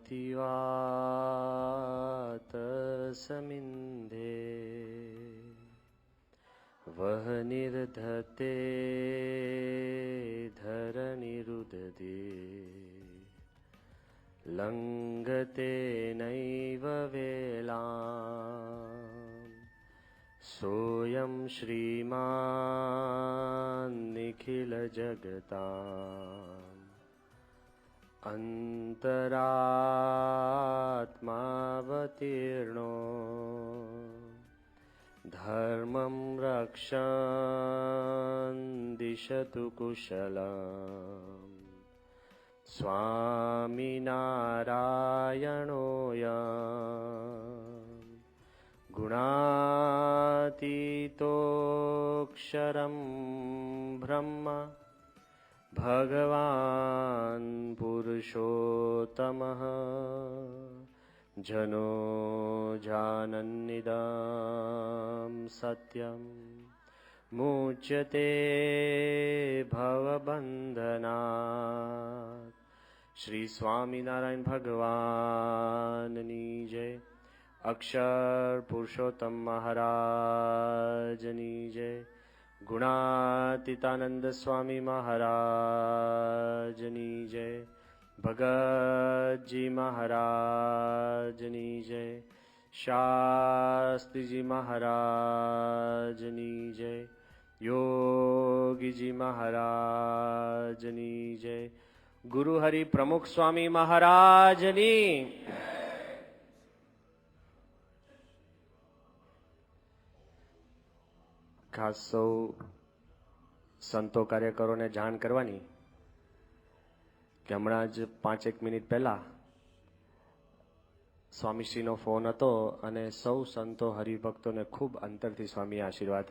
मतिवातसमिन्धे वह निर्धते धरणिरुदधे लंघते नैव वेलाम् सोऽयं श्रीमान् निखिलजगताम् अन्तरात्मावतीर्णो धर्मं रक्षन् दिशतु कुशलम् स्वामिनारायणोऽयं गुणातीतोऽक्षरं ब्रह्म भगवान् पुरुषोत्तमः जनो जानन्निदं सत्यं मुच्यते भवबन्धनात्। श्री स्वामिनारायण भगवाननी जय। अक्षर पुरुषोत्तम महाराजनी जय। गुणातीतानंद स्वामी महाराजनी जय। भगत जी महाराजनी जय। शास्त्री जी महाराजनी जय। योगी जी महाराजनी जय। गुरु हरि प्रमुख स्वामी महाराजनी। खास सौ संतो कार्यकरों जाण करवानी कि हमणां ज 5-1 मिनिट पहला स्वामीश्रीनो फोन हतो अने सौ संतो हरिभक्तों खूब अंतरथी स्वामी आशीर्वाद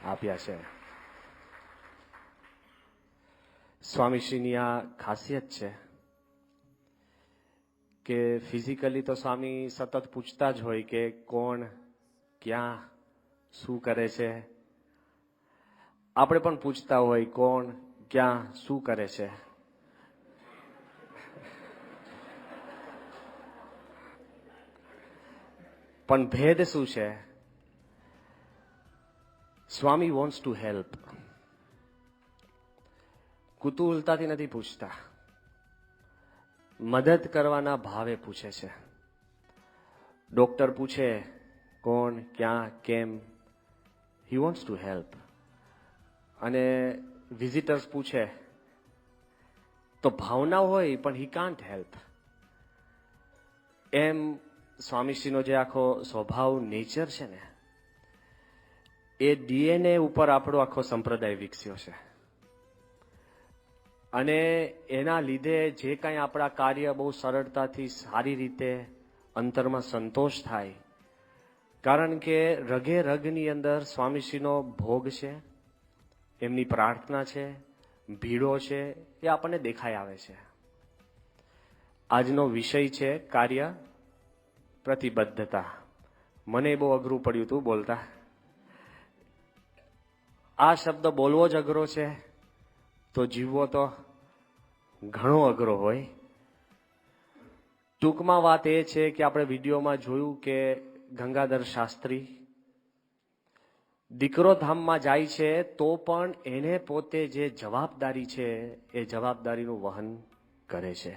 आप्या छे। स्वामीश्रीनी आ खासियत छे के फिजिकली तो स्वामी सतत पूछता ज होय के कोण क्या शू करे छे। आपणे पण पूछता होय कोण क्या शू करे छे। पण भेद शू छे? स्वामी वॉन्ट्स टू हेल्प। कुतूहलताथी नथी पूछता, मदद करवाना भावे पूछे छे। डॉक्टर पूछे कोण क्या केम, ही वॉन्ट्स टू हेल्प। अने विजिटर्स पूछे तो भावना होय पण ही कांट हेल्प। एम स्वामीश्रीनो जे आखो स्वभाव नेचर छे ने ए डीएनए उपर आपणो आखो संप्रदाय विकस्यो छे अने एना लीधे जे कांई आपणा कार्य बहु सरळताथी सारी रीते अंतरमां संतोष थाय। कारण के रगे रगनी अंदर स्वामीश्रीनो भोग छे, एमनी प्रार्थना छे, भीड़ो छे, ए आपणे देखाई आवे छे। आजनो विषय छे कार्य प्रतिबद्धता। मने बहु अघरू पड्युं तुं बोलता। आ शब्द बोलवो ज अघरो छे तो जीवવો तो घणो अघरो होय। टूंकमां वात ए छे के आपणे विडियोमां जोयुं के गंगाधर शास्त्री दीकरो धाममां जाय छे तो पण एने पोते जे जवाबदारी छे ए जवाबदारीनुं वहन करे छे।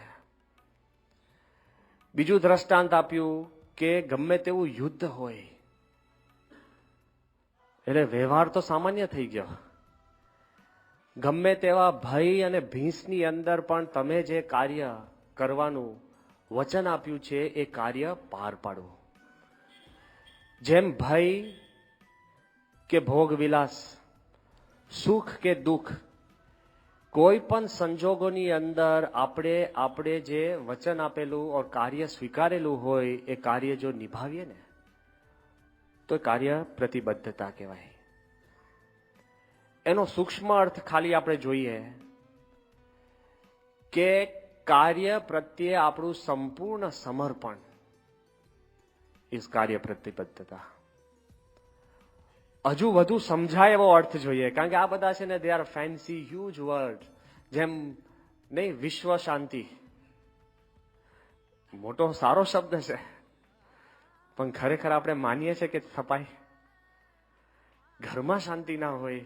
बीजुं दृष्टांत आप्युं के गमे तेवुं युद्ध होय એટલે વ્યવહાર તો સામાન્ય થઈ ગયો। ગમે તેવા ભય અને ભીંસની અંદર પણ તમે જે કાર્ય કરવાનું વચન આપ્યું છે એ કાર્ય પાર પાડો। જેમ ભય કે ભોગ વિલાસ, સુખ કે દુઃખ, કોઈ પણ સંજોગોની અંદર આપણે જે વચન આપેલું और કાર્ય સ્વીકારેલું હોય એ કાર્ય જો નિભાવીએ ને तो कार्य प्रतिबद्धता कहेवाय। एनो सूक्ष्म अर्थ खाली आपणे जोईए के कार्य प्रत्ये आपणुं संपूर्ण समर्पण इस कार्य प्रतिबद्धता। हजू वधु समझाय एवो अर्थ जोईए कारण के आ बधा छे ने they are fancy huge word. जेम नहीं विश्व शांति, મોટો સારો શબ્દ છે, પણ ખરેખર આપણે માનીએ છીએ કે થપાય? ઘરમાં શાંતિ ના હોય,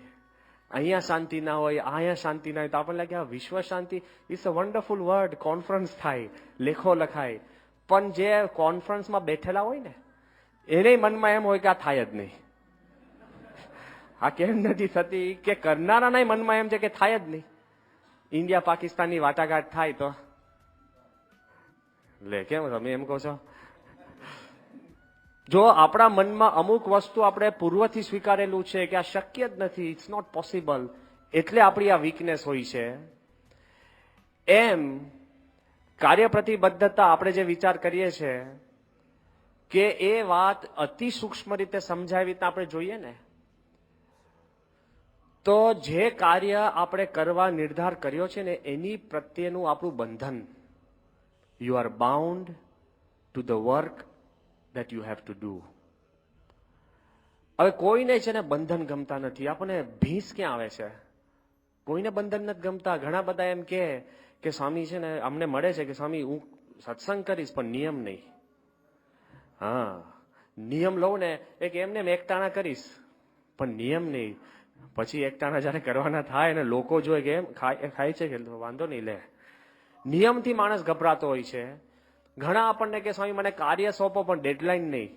અહીંયા શાંતિ ના હોય, અહીંયા શાંતિ ના હોય, તો આપણને લાગે આ વિશ્વ શાંતિ is a wonderful word. Conference થાય, લેખો લખાય, પણ જે કોન્ફરન્સમાં બેઠેલા હોય ને એને મનમાં એમ હોય કે આ થાય જ નહીં. આ કેમ નથી થતી? કે કરનારાના મનમાં એમ છે કે થાય જ નહીં. ઇન્ડિયા પાકિસ્તાનની વાટાઘાટ થાય તો લે, કેમ તમે એમ કહો છો? જો આપણા મનમાં અમુક વસ્તુ આપણે પૂર્વથી સ્વીકારેલું છે કે આ શક્ય જ નથી, ઇટ્સ નોટ પોસિબલ, એટલે આપણી આ વીકનેસ હોય છે. એમ કાર્ય પ્રતિબદ્ધતા આપણે જે વિચાર કરીએ છીએ કે એ વાત અતિ સૂક્ષ્મ રીતે સમજાવી રીતે આપણે જોઈએ ને, તો જે કાર્ય આપણે કરવા નિર્ધાર કર્યો છે ને એની પ્રત્યેનું આપણું બંધન, you are bound to the work that you have to do. હવે કોઈને છે ને બંધન ગમતા નથી. આપણને ભીંસ ક્યાં આવે છે? કોઈને બંધન નથી ગમતા. ઘણા બધા એમ કે સ્વામી છે ને અમને મળે છે કે સ્વામી હું સત્સંગ કરીશ પણ નિયમ નહીં. હા, નિયમ લઉં ને એક એમને એકટાણા કરીશ પણ નિયમ નહીં. પછી એકટાણા જયારે કરવાના થાય ને લોકો જોઈ કે એમ ખાય છે કે વાંધો નહીં લે. નિયમથી માણસ ગભરાતો હોય છે. ઘણા આપણને કે સ્વામી મને કાર્ય સોંપો પણ ડેડલાઈન નહીં.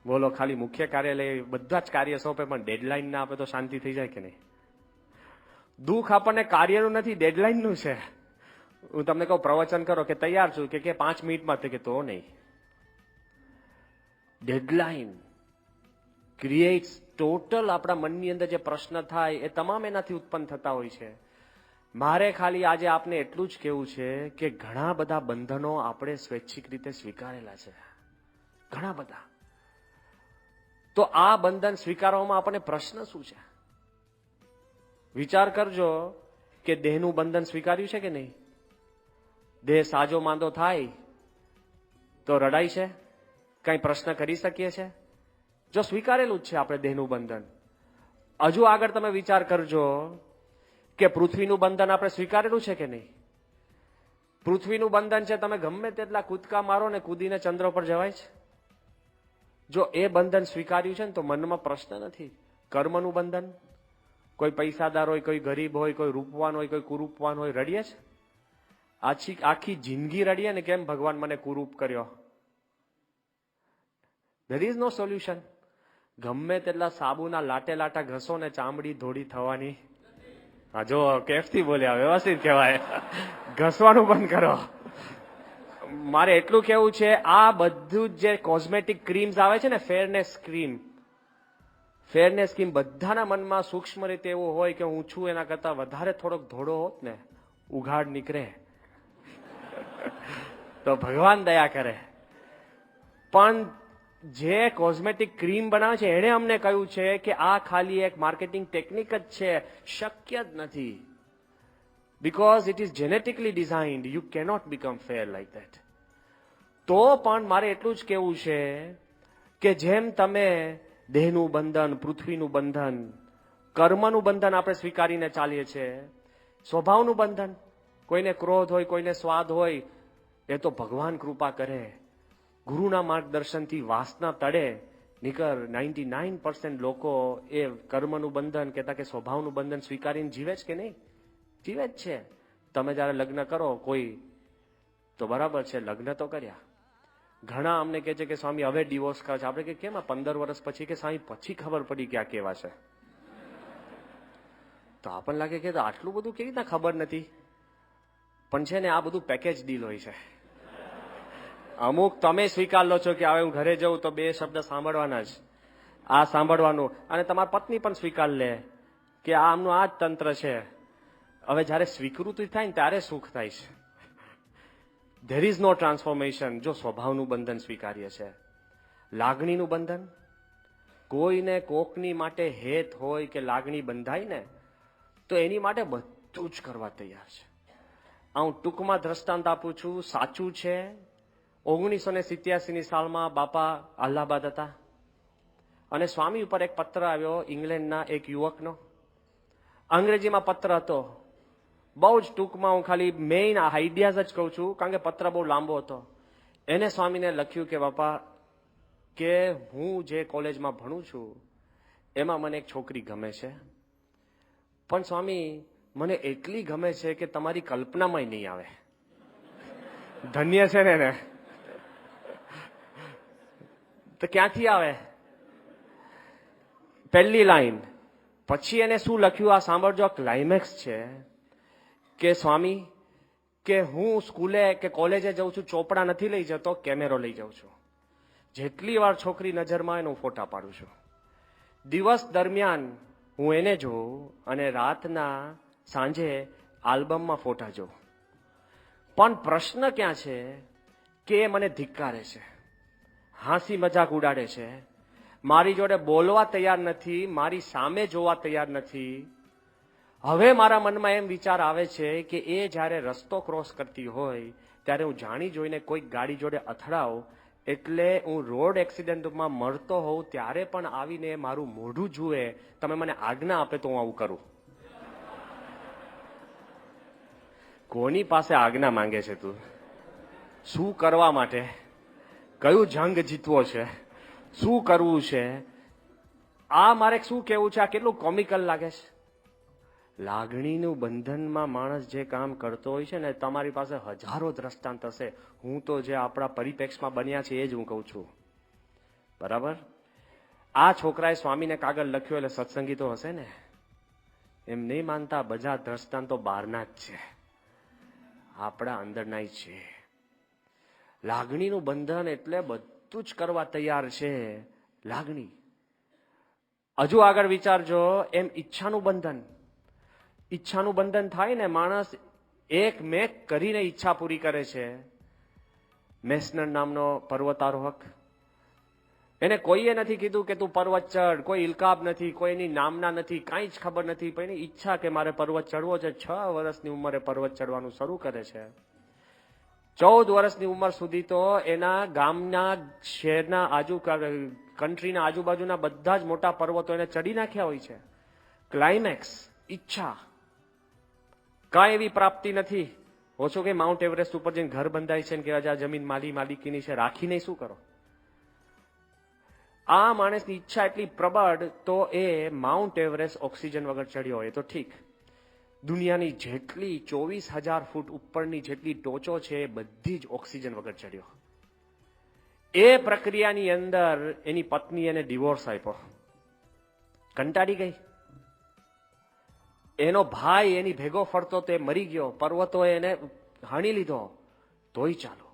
બોલો, ખાલી મુખ્ય કાર્યાલય બધા જ કાર્ય સોંપે પણ ડેડલાઈન ના આપે તો શાંતિ થઈ જાય કે નહીં? દુઃખ આપણને કાર્યનું નથી, ડેડલાઈનનું છે. હું તમને કહું પ્રવચન કરો કે તૈયાર છું કે 5 મિનિટમાં, તો નહીં. ડેડલાઈન ક્રિએટ્સ ટોટલ આપણા મનની અંદર જે પ્રશ્ન થાય એ તમામ એનાથી ઉત્પન્ન થતા હોય છે. મારે ખાલી આજે આપને એટલું જ કહેવું છે કે ઘણા બધા બંધનો આપણે સ્વૈચ્છિક રીતે સ્વીકારેલા છે, ઘણા બધા. તો આ બંધન સ્વીકારવામાં આપણને પ્રશ્ન શું છે? વિચાર કરજો કે દેહનું બંધન સ્વીકાર્યું છે કે નહીં? દેહ સાજો માંદો થાય તો રડાય છે? કઈ પ્રશ્ન કરી શકીએ છે? જો સ્વીકારેલું જ છે આપણે દેહનું બંધન. હજુ આગળ તમે વિચાર કરજો કે પૃથ્વીનું બંધન આપણે સ્વીકારેલું છે કે નહીં? પૃથ્વીનું બંધન છે, તમે ગમે તેટલા કૂદકા મારો ને કૂદીને ચંદ્ર પર જવાય છે. જો એ બંધન સ્વીકાર્યું છે ને તો મનમાં પ્રશ્ન નથી. કર્મનું બંધન, કોઈ પૈસાદાર હોય, કોઈ ગરીબ હોય, કોઈ રૂપવાન હોય, કોઈ કુરૂપવાન હોય, રડીએ છે? આખી જિંદગી રડીએ ને કેમ ભગવાન મને કુરૂપ કર્યો? There is no solution. ગમે તેટલા સાબુના લાટે લાટા ઘસો ને ચામડી ધોળી થવાની. હા, જો કેફથી બોલ્યા, વ્યવસ્થિત કહેવાય. ઘસવાનું બંધ કરો. મારે એટલું કેવું છે, આ બધું જે કોસ્મેટિક ક્રીમ્સ આવે છે ને, ફેરનેસ ક્રીમ, બધાના મનમાં સૂક્ષ્મ રીતે એવું હોય કે હું છું એના કરતા વધારે થોડોક ધોળો હોત ને ઉઘાડ નીકળે તો ભગવાન દયા કરે. પણ જે કોસ્મેટિક ક્રીમ બનાવે છે એણે અમને કહ્યું છે કે આ ખાલી એક માર્કેટિંગ ટેકનિક જ છે, શક્ય જ નથી. Because it is genetically designed, you cannot become fair like that. તો પણ મારે એટલું જ કહેવું છે કે જેમ તમે દેહનું બંધન, પૃથ્વીનું બંધન, કર્મનું બંધન આપણે સ્વીકારીને ચાલીએ છીએ, સ્વભાવનું બંધન, કોઈને ક્રોધ હોય, કોઈને સ્વાદ હોય, એ તો ભગવાન કૃપા કરે. ગુરુના માર્ગદર્શનથી વાસના તળે નીકળ 99% લોકો એ કર્મનું બંધન કહેતા કે સ્વભાવનું બંધન સ્વીકારીને જીવે જ કે નહીં? જીવે જ છે. તમે જયારે લગ્ન કરો કોઈ તો બરાબર છે, લગ્ન તો કર્યા. ઘણા અમને કહે છે કે સ્વામી હવે ડિવોર્સ કરે છે. આપણે કે કેમ? 15 વર્ષ પછી? કે સ્વામી પછી ખબર પડી કે આ કેવા છે. તો આપણને લાગે કે આટલું બધું કેવી રીતના ખબર નથી? પણ છે ને, આ બધું પેકેજ ડીલ હોય છે. અમુક તમે સ્વીકાર લો છો કે હવે હું ઘરે જઉં તો 2 શબ્દ સાંભળવાના જ, આ સાંભળવાનું, અને તમારી પત્ની પણ સ્વીકાર લે કે આમનું આ જ તંત્ર છે. હવે જયારે સ્વીકૃતિ થાય ને ત્યારે સુખ થાય છે. ધેર ઇઝ નો ટ્રાન્સફોર્મેશન જો સ્વભાવનું બંધન સ્વીકારીએ છે. લાગણીનું બંધન, કોઈને કોકની માટે હેત હોય કે લાગણી બંધાય ને તો એની માટે બધું જ કરવા તૈયાર છે. હું ટૂંકમાં દ્રષ્ટાંત આપું છું, સાચું છે. 1987ની સાલમાં બાપા અલ્હાબાદ હતા અને સ્વામી ઉપર એક પત્ર આવ્યો ઇંગ્લેન્ડના એક યુવકનો. અંગ્રેજીમાં પત્ર હતો. બહુ જ ટૂંકમાં હું ખાલી મેઇન આઈડિયાઝ જ કહું છું, કારણ કે પત્ર બહુ લાંબો હતો. એને સ્વામીને લખ્યું કે બાપા, કે હું જે કોલેજમાં ભણું છું એમાં મને એક છોકરી ગમે છે, પણ સ્વામી મને એટલી ગમે છે કે તમારી કલ્પનામાં નહીં આવે. ધન્ય છે ને એને તો ક્યાંથી આવે? પહેલી લાઈન. પછી એને શું લખ્યું આ સાંભળજો, ક્લાઇમેક્સ છે કે સ્વામી કે હું સ્કૂલે કે કોલેજે જઉં છું, ચોપડા નથી લઈ જતો, કેમેરો લઈ જાઉં છું. જેટલી વાર છોકરી નજરમાં આવે હું ફોટા પાડું છું. દિવસ દરમિયાન હું એને જોઉં અને રાતના સાંજે આલ્બમમાં ફોટા જોઉં. પણ પ્રશ્ન ક્યાં છે કે એ મને ધિક્કારે છે, હાંસી મજાક ઉડાડે છે, મારી જોડે બોલવા તૈયાર નથી, મારી સામે જોવા તૈયાર નથી. હવે મારા મનમાં એમ વિચાર આવે છે કે એ જ્યારે રસ્તો ક્રોસ કરતી હોય ત્યારે હું જાણી જોઈને કોઈક ગાડી જોડે અથડાઉં, એટલે હું રોડ એક્સિડન્ટમાં મરતો હોઉં ત્યારે પણ આવીને મારું મોઢું જુએ, તમે મને આજ્ઞા આપે તો હું આવું કરું. કોની પાસે આજ્ઞા માંગે છે તું? શું કરવા માટે? કયું જંગ જીતવો છે? શું કરવું છે? આ મારે શું કેવું છે? આ કેટલું કોમિકલ લાગે છે. લાગણીનું બંધનમાં માણસ જે કામ કરતો હોય છે ને, તમારી પાસે હજારો દ્રષ્ટાંત હશે. હું તો જે આપણા પરિપ્રેક્ષમાં બન્યા છે એ જ હું કહું છું, બરાબર? આ છોકરાએ સ્વામીને કાગળ લખ્યો એટલે સત્સંગી તો હશે ને. એમ નહીં માનતા, બધા દ્રષ્ટાંતો બહારના જ છે, આપણા અંદરના જ છે. લાગણીનું બંધન એટલે બધું જ કરવા તૈયાર છે. લાગણી. હજુ આગળ વિચારજો, એમ ઈચ્છાનું બંધન. ઈચ્છાનું બંધન થાય ને, માણસ એક મેક કરીને ઈચ્છા પૂરી કરે છે. મેસનર નામનો પર્વતારોહક, એને કોઈએ નથી કીધું કે તું પર્વત ચડ, કોઈ ઇલકાબ નથી, કોઈની નામના નથી, કાંઈ જ ખબર નથી, પણ એની ઈચ્છા કે મારે પર્વત ચડવો છે. 6 વર્ષની ઉંમરે પર્વત ચડવાનું શરૂ કરે છે. 14 વર્ષની ઉંમર સુધી તો એના ગામના, શહેરના, કન્ટ્રીના આજુબાજુના બધા જ મોટા પર્વતો એને ચડી નાખ્યા હોય છે. ક્લાઇમેક્સ ઈચ્છા. કાંઈ એવી પ્રાપ્તિ નથી. ઓછો કે માઉન્ટ એવરેસ્ટ ઉપર જઈને ઘર બંધાય છે ને કે આ જમીન માલિકીની છે, રાખીને શું કરો? આ માણસની ઈચ્છા એટલી પ્રબળ, તો એ માઉન્ટ એવરેસ્ટ ઓક્સિજન વગર ચડ્યો હોય તો ઠીક. દુનિયાની જેટલી 24,000 ફૂટ ઉપરની જેટલી ટોચો છે એ બધી જ ઓક્સિજન વગર ચડ્યો. એ પ્રક્રિયાની અંદર એની પત્ની એને ડિવોર્સ આપ્યો, કંટાળી ગઈ. એનો ભાઈ એની ભેગો ફરતો તે મરી ગયો, પર્વતો એને હાણી લીધો, તોય ચાલો.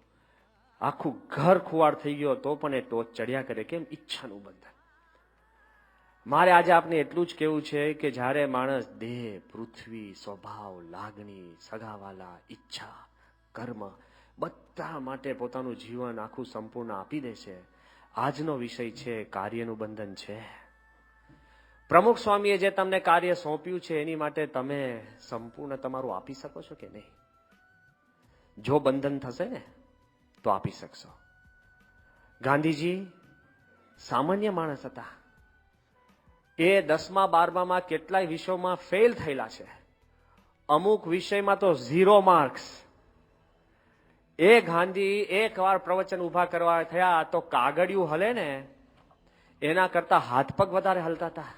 આખું ઘર ખુવાડ થઈ ગયો તો પણ એ ટોચ ચડ્યા કરે. કેમ? ઈચ્છાનું બંધન. મારે આજે આપને એટલું જ કહેવું છે કે જ્યારે માણસ દેહ, પૃથ્વી, સ્વભાવ, લાગણી, સગાવાલા, ઈચ્છા, કર્મ બધા માટે પોતાનું જીવન આખું સંપૂર્ણ આપી દે છે, આજનો વિષય છે કાર્યનું બંધન છે. પ્રમુખ સ્વામીએ જે તમને કાર્ય સોંપ્યું છે એની માટે તમે સંપૂર્ણ તમારું આપી શકો છો કે નહીં? જો બંધન થશે ને તો આપી શકશો. ગાંધીજી સામાન્ય માણસ હતા. એ 10મા 12માં કેટલાય વિષયોમાં ફેલ થયેલા છે, અમુક વિષયમાં તો 0 માર્ક્સ. એ ગાંધી એકવાર પ્રવચન ઉભા કરવા થયા તો કાગળિયું હલે ને એના કરતા હાથ પગ વધારે હલતા હતા.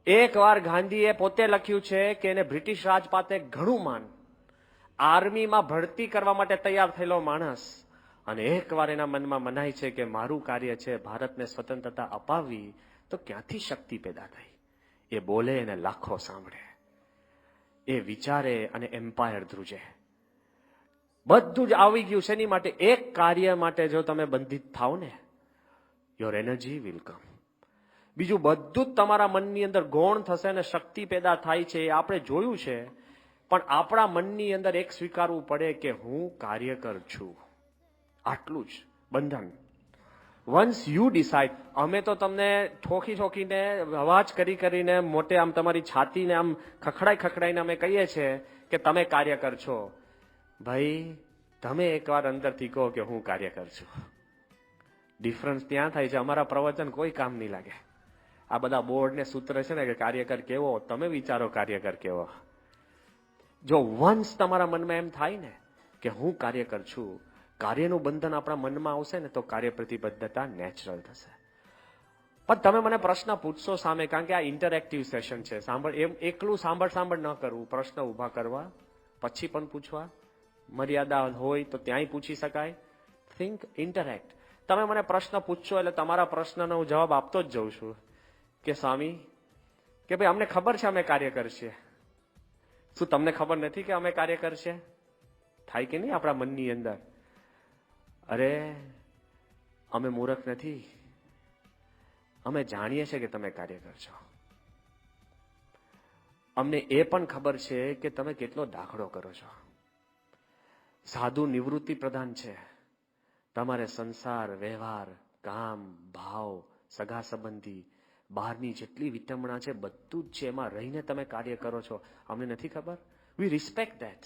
એકવાર ગાંધીએ પોતે લખ્યું છે કે એને બ્રિટિશ રાજપાતે ઘણું માન, આર્મીમાં ભરતી કરવા માટે તૈયાર થયેલો માણસ, અને એકવાર એના મનમાં મનાય છે કે મારું કાર્ય છે ભારતને સ્વતંત્રતા અપાવવી, તો ક્યાંથી શક્તિ પેદા થઈ? એ બોલે અને લાખો સાંભળે, એ વિચારે અને એમ્પાયર ધ્રુજે. બધું જ આવી ગયું છે. એની માટે એક કાર્ય માટે જો તમે બંધિત થાવ ને, યોર એનર્જી વિલ કમ. બીજું બધું જ તમારા મનની અંદર ગૌણ થશે અને શક્તિ પેદા થાય છે, એ આપણે જોયું છે. પણ આપણા મનની અંદર એક સ્વીકારવું પડે કે હું કાર્યકર છું. આટલું જ બંધન. Once you decide. અમે તો તમને ઠોકીને અવાજ કરીને મોટે આમ તમારી છાતીને આમ ખખડાઈને અમે કહીએ છીએ કે તમે કાર્યકર છો. ભાઈ તમે એકવાર અંદરથી કહો કે હું કાર્યકર છું. ડિફરન્સ ત્યાં થાય છે. અમારા પ્રવચન કોઈ કામ નહીં લાગે. આ બધા બોર્ડ ને સૂત્ર છે ને કે કાર્યકર કેવો, તમે વિચારો કાર્યકર કેવો. જો વંશ તમારા મનમાં એમ થાય ને કે હું કાર્યકર છું, કાર્યનું બંધન આપણા મનમાં આવશે ને તો કાર્ય પ્રતિબદ્ધતા નેચરલ થશે. પણ તમે મને પ્રશ્ન પૂછશો સામે, કારણ કે આ ઇન્ટરેક્ટિવ સેશન છે. સાંભળ, એમ એકલું સાંભળ ન કરવું, પ્રશ્ન ઉભા કરવા, પછી પણ પૂછવા, મર્યાદા હોય તો ત્યાંય પૂછી શકાય. Think, interact. તમે મને પ્રશ્ન પૂછશો એટલે તમારા પ્રશ્નનો હું જવાબ આપતો જ જઉં છું કે સ્વામી, કે ભાઈ અમને ખબર છે અમે કાર્યકર છીએ. શું તમને ખબર નથી કે અમે કાર્યકર છે? થાય કે નહીં આપણા મનની અંદર? અરે અમે મૂર્ખ નથી, અમે જાણીએ છીએ કે તમે કાર્યકર છો. અમને એ પણ ખબર છે કે તમે કેટલો દાખલો કરો છો. સાધુ નિવૃત્તિ પ્રધાન છે. તમારે સંસાર, વ્યવહાર, કામ, ભાવ, સગા સંબંધી, બહારની જેટલી વિટંબણા છે બધું જ છે, એમાં રહીને તમે કાર્ય કરો છો. અમને નથી ખબર? We respect that,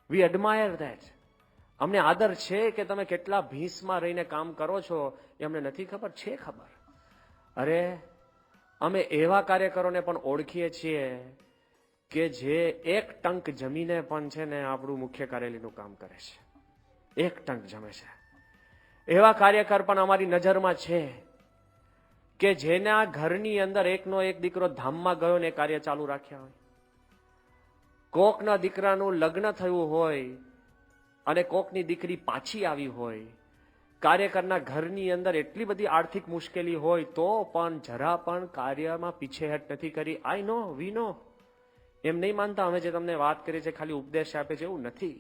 we admire that. અમને આદર છે કે તમે કેટલા ભીંસમાં રહીને કામ કરો છો, એ અમને નથી ખબર? છે ખબર. અરે અમે એવા કાર્યકરોને પણ ઓળખીએ છીએ કે જે એક ટંક જમીને પણ છે ને આપણું મુખ્ય કાર્યાલયનું કામ કરે છે. એક ટંક જમે છે. એવા કાર્યકર પણ અમારી નજરમાં છે કે જેના ઘરની અંદર એકનો એક દીકરો ધામમાં ગયો ને કાર્ય ચાલુ રાખ્યા હોય. કોકના દીકરાનું લગ્ન થયું હોય અને કોકની દીકરી પાછી આવી હોય. કાર્યકરના ઘરની અંદર એટલી બધી આર્થિક મુશ્કેલી હોય તો પણ જરા પણ કાર્યમાં પીછેહટ નથી કરી. આઈ નો, વી નો. એમ નહીં માનતા અમે જે તમને વાત કરી છે ખાલી ઉપદેશ આપે છે, એવું નથી.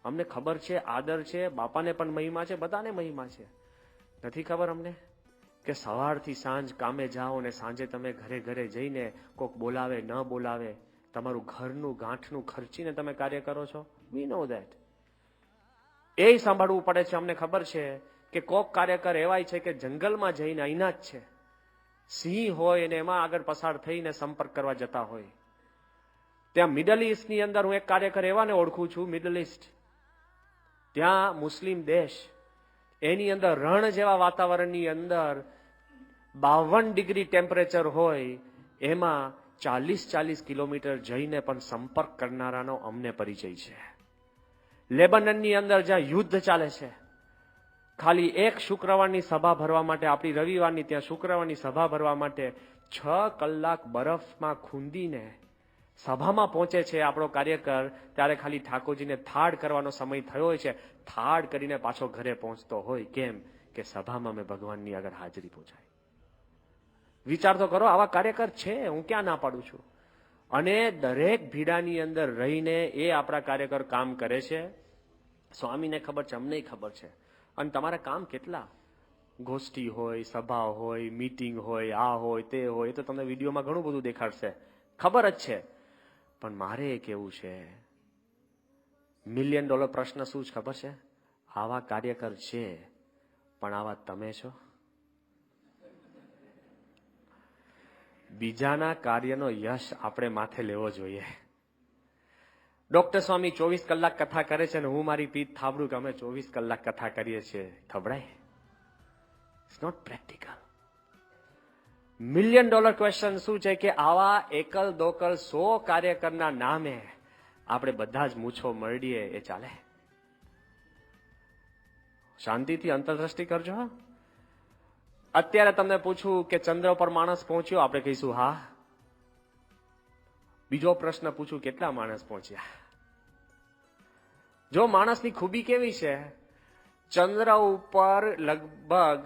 અમને ખબર છે, આદર છે, બાપાને પણ મહિમા છે, બધાને મહિમા છે. નથી ખબર અમને કે સવારથી સાંજ કામે જાઓ અને સાંજે તમે ઘરે ઘરે જઈને કોક બોલાવે ન બોલાવે તમારું ઘરનું ગાંઠનું ખર્ચીને તમે કાર્ય કરો છો? વી નો ધેટ. એ સાંભળવું પડે છે. અમને ખબર છે કે કોક કાર્યકર એવાય છે કે જંગલમાં જઈને અહીંના જ છે, સિંહ હોય અને એમાં આગળ પસાર થઈને સંપર્ક કરવા જતા હોય. ત્યાં મિડલ ઈસ્ટની અંદર હું એક કાર્યકર એવાને ઓળખું છું, મિડલ ઈસ્ટ, ત્યાં મુસ્લિમ દેશ, એની અંદર રણ જેવા વાતાવરણની અંદર 52 ડિગ્રી ટેમ્પરેચર હોય, એમાં 40 કિલોમીટર જઈને પણ સંપર્ક કરનારાનો અમને પરિચય છે. લેબનનની અંદર જ્યાં યુદ્ધ ચાલે છે, ખાલી એક શુક્રવારની સભા ભરવા માટે, આપણી રવિવારની ત્યાં શુક્રવારની સભા ભરવા માટે 6 કલાક બરફમાં ખૂંદીને સભામાં પહોંચે છે આપણો કાર્યકર. ત્યારે ખાલી ઠાકોરજીને થાળ કરવાનો સમય થયો હોય છે, થાળ કરીને પાછો ઘરે પહોંચતો હોય. કેમ? કે સભામાં મેં ભગવાનની આગળ હાજરી પહોંચાય. વિચાર તો કરો, આવા કાર્યકર છે, હું ક્યાં ના પાડું છું. અને દરેક ભીડાની અંદર રહીને એ આપણા કાર્યકર કામ કરે છે. સ્વામીને ખબર છે, અમને ખબર છે. અને તમારા કામ કેટલા, ગોષ્ઠી હોય, સભા હોય, મીટિંગ હોય, આ હોય, તે હોય, એ તો તમને વિડીયોમાં ઘણું બધું દેખાડશે, ખબર જ છે. પણ મારે એ કેવું છે, $1 મિલિયન પ્રશ્ન શું છે ખબર છે? આવા કાર્યકર છે, પણ આવા તમે છો? બીજાના કાર્યનો યશ આપણે માથે લેવો જોઈએ. ડોક્ટર સ્વામી 24 કલાક કથા કરે છે ને હું મારી પીઠ થાબડું કે અમે 24 કલાક કથા કરીએ છીએ, થબડાય? It's not practical. $1 million question શું છે કે આવા એકલ દોકલ 100 કાર્યકરના નામે આપણે બધા જ મૂછો મરડીએ, એ ચાલે? શાંતિથી અંતરદ્રષ્ટિ કરજો. અત્યારે તમને પૂછું કે ચંદ્ર પર માણસ પહોંચ્યો, આપણે કહીશું હા. બીજો પ્રશ્ન પૂછું, કેટલા માણસ પહોંચ્યા? જો માણસની ખૂબી કેવી છે, ચંદ્ર ઉપર લગભગ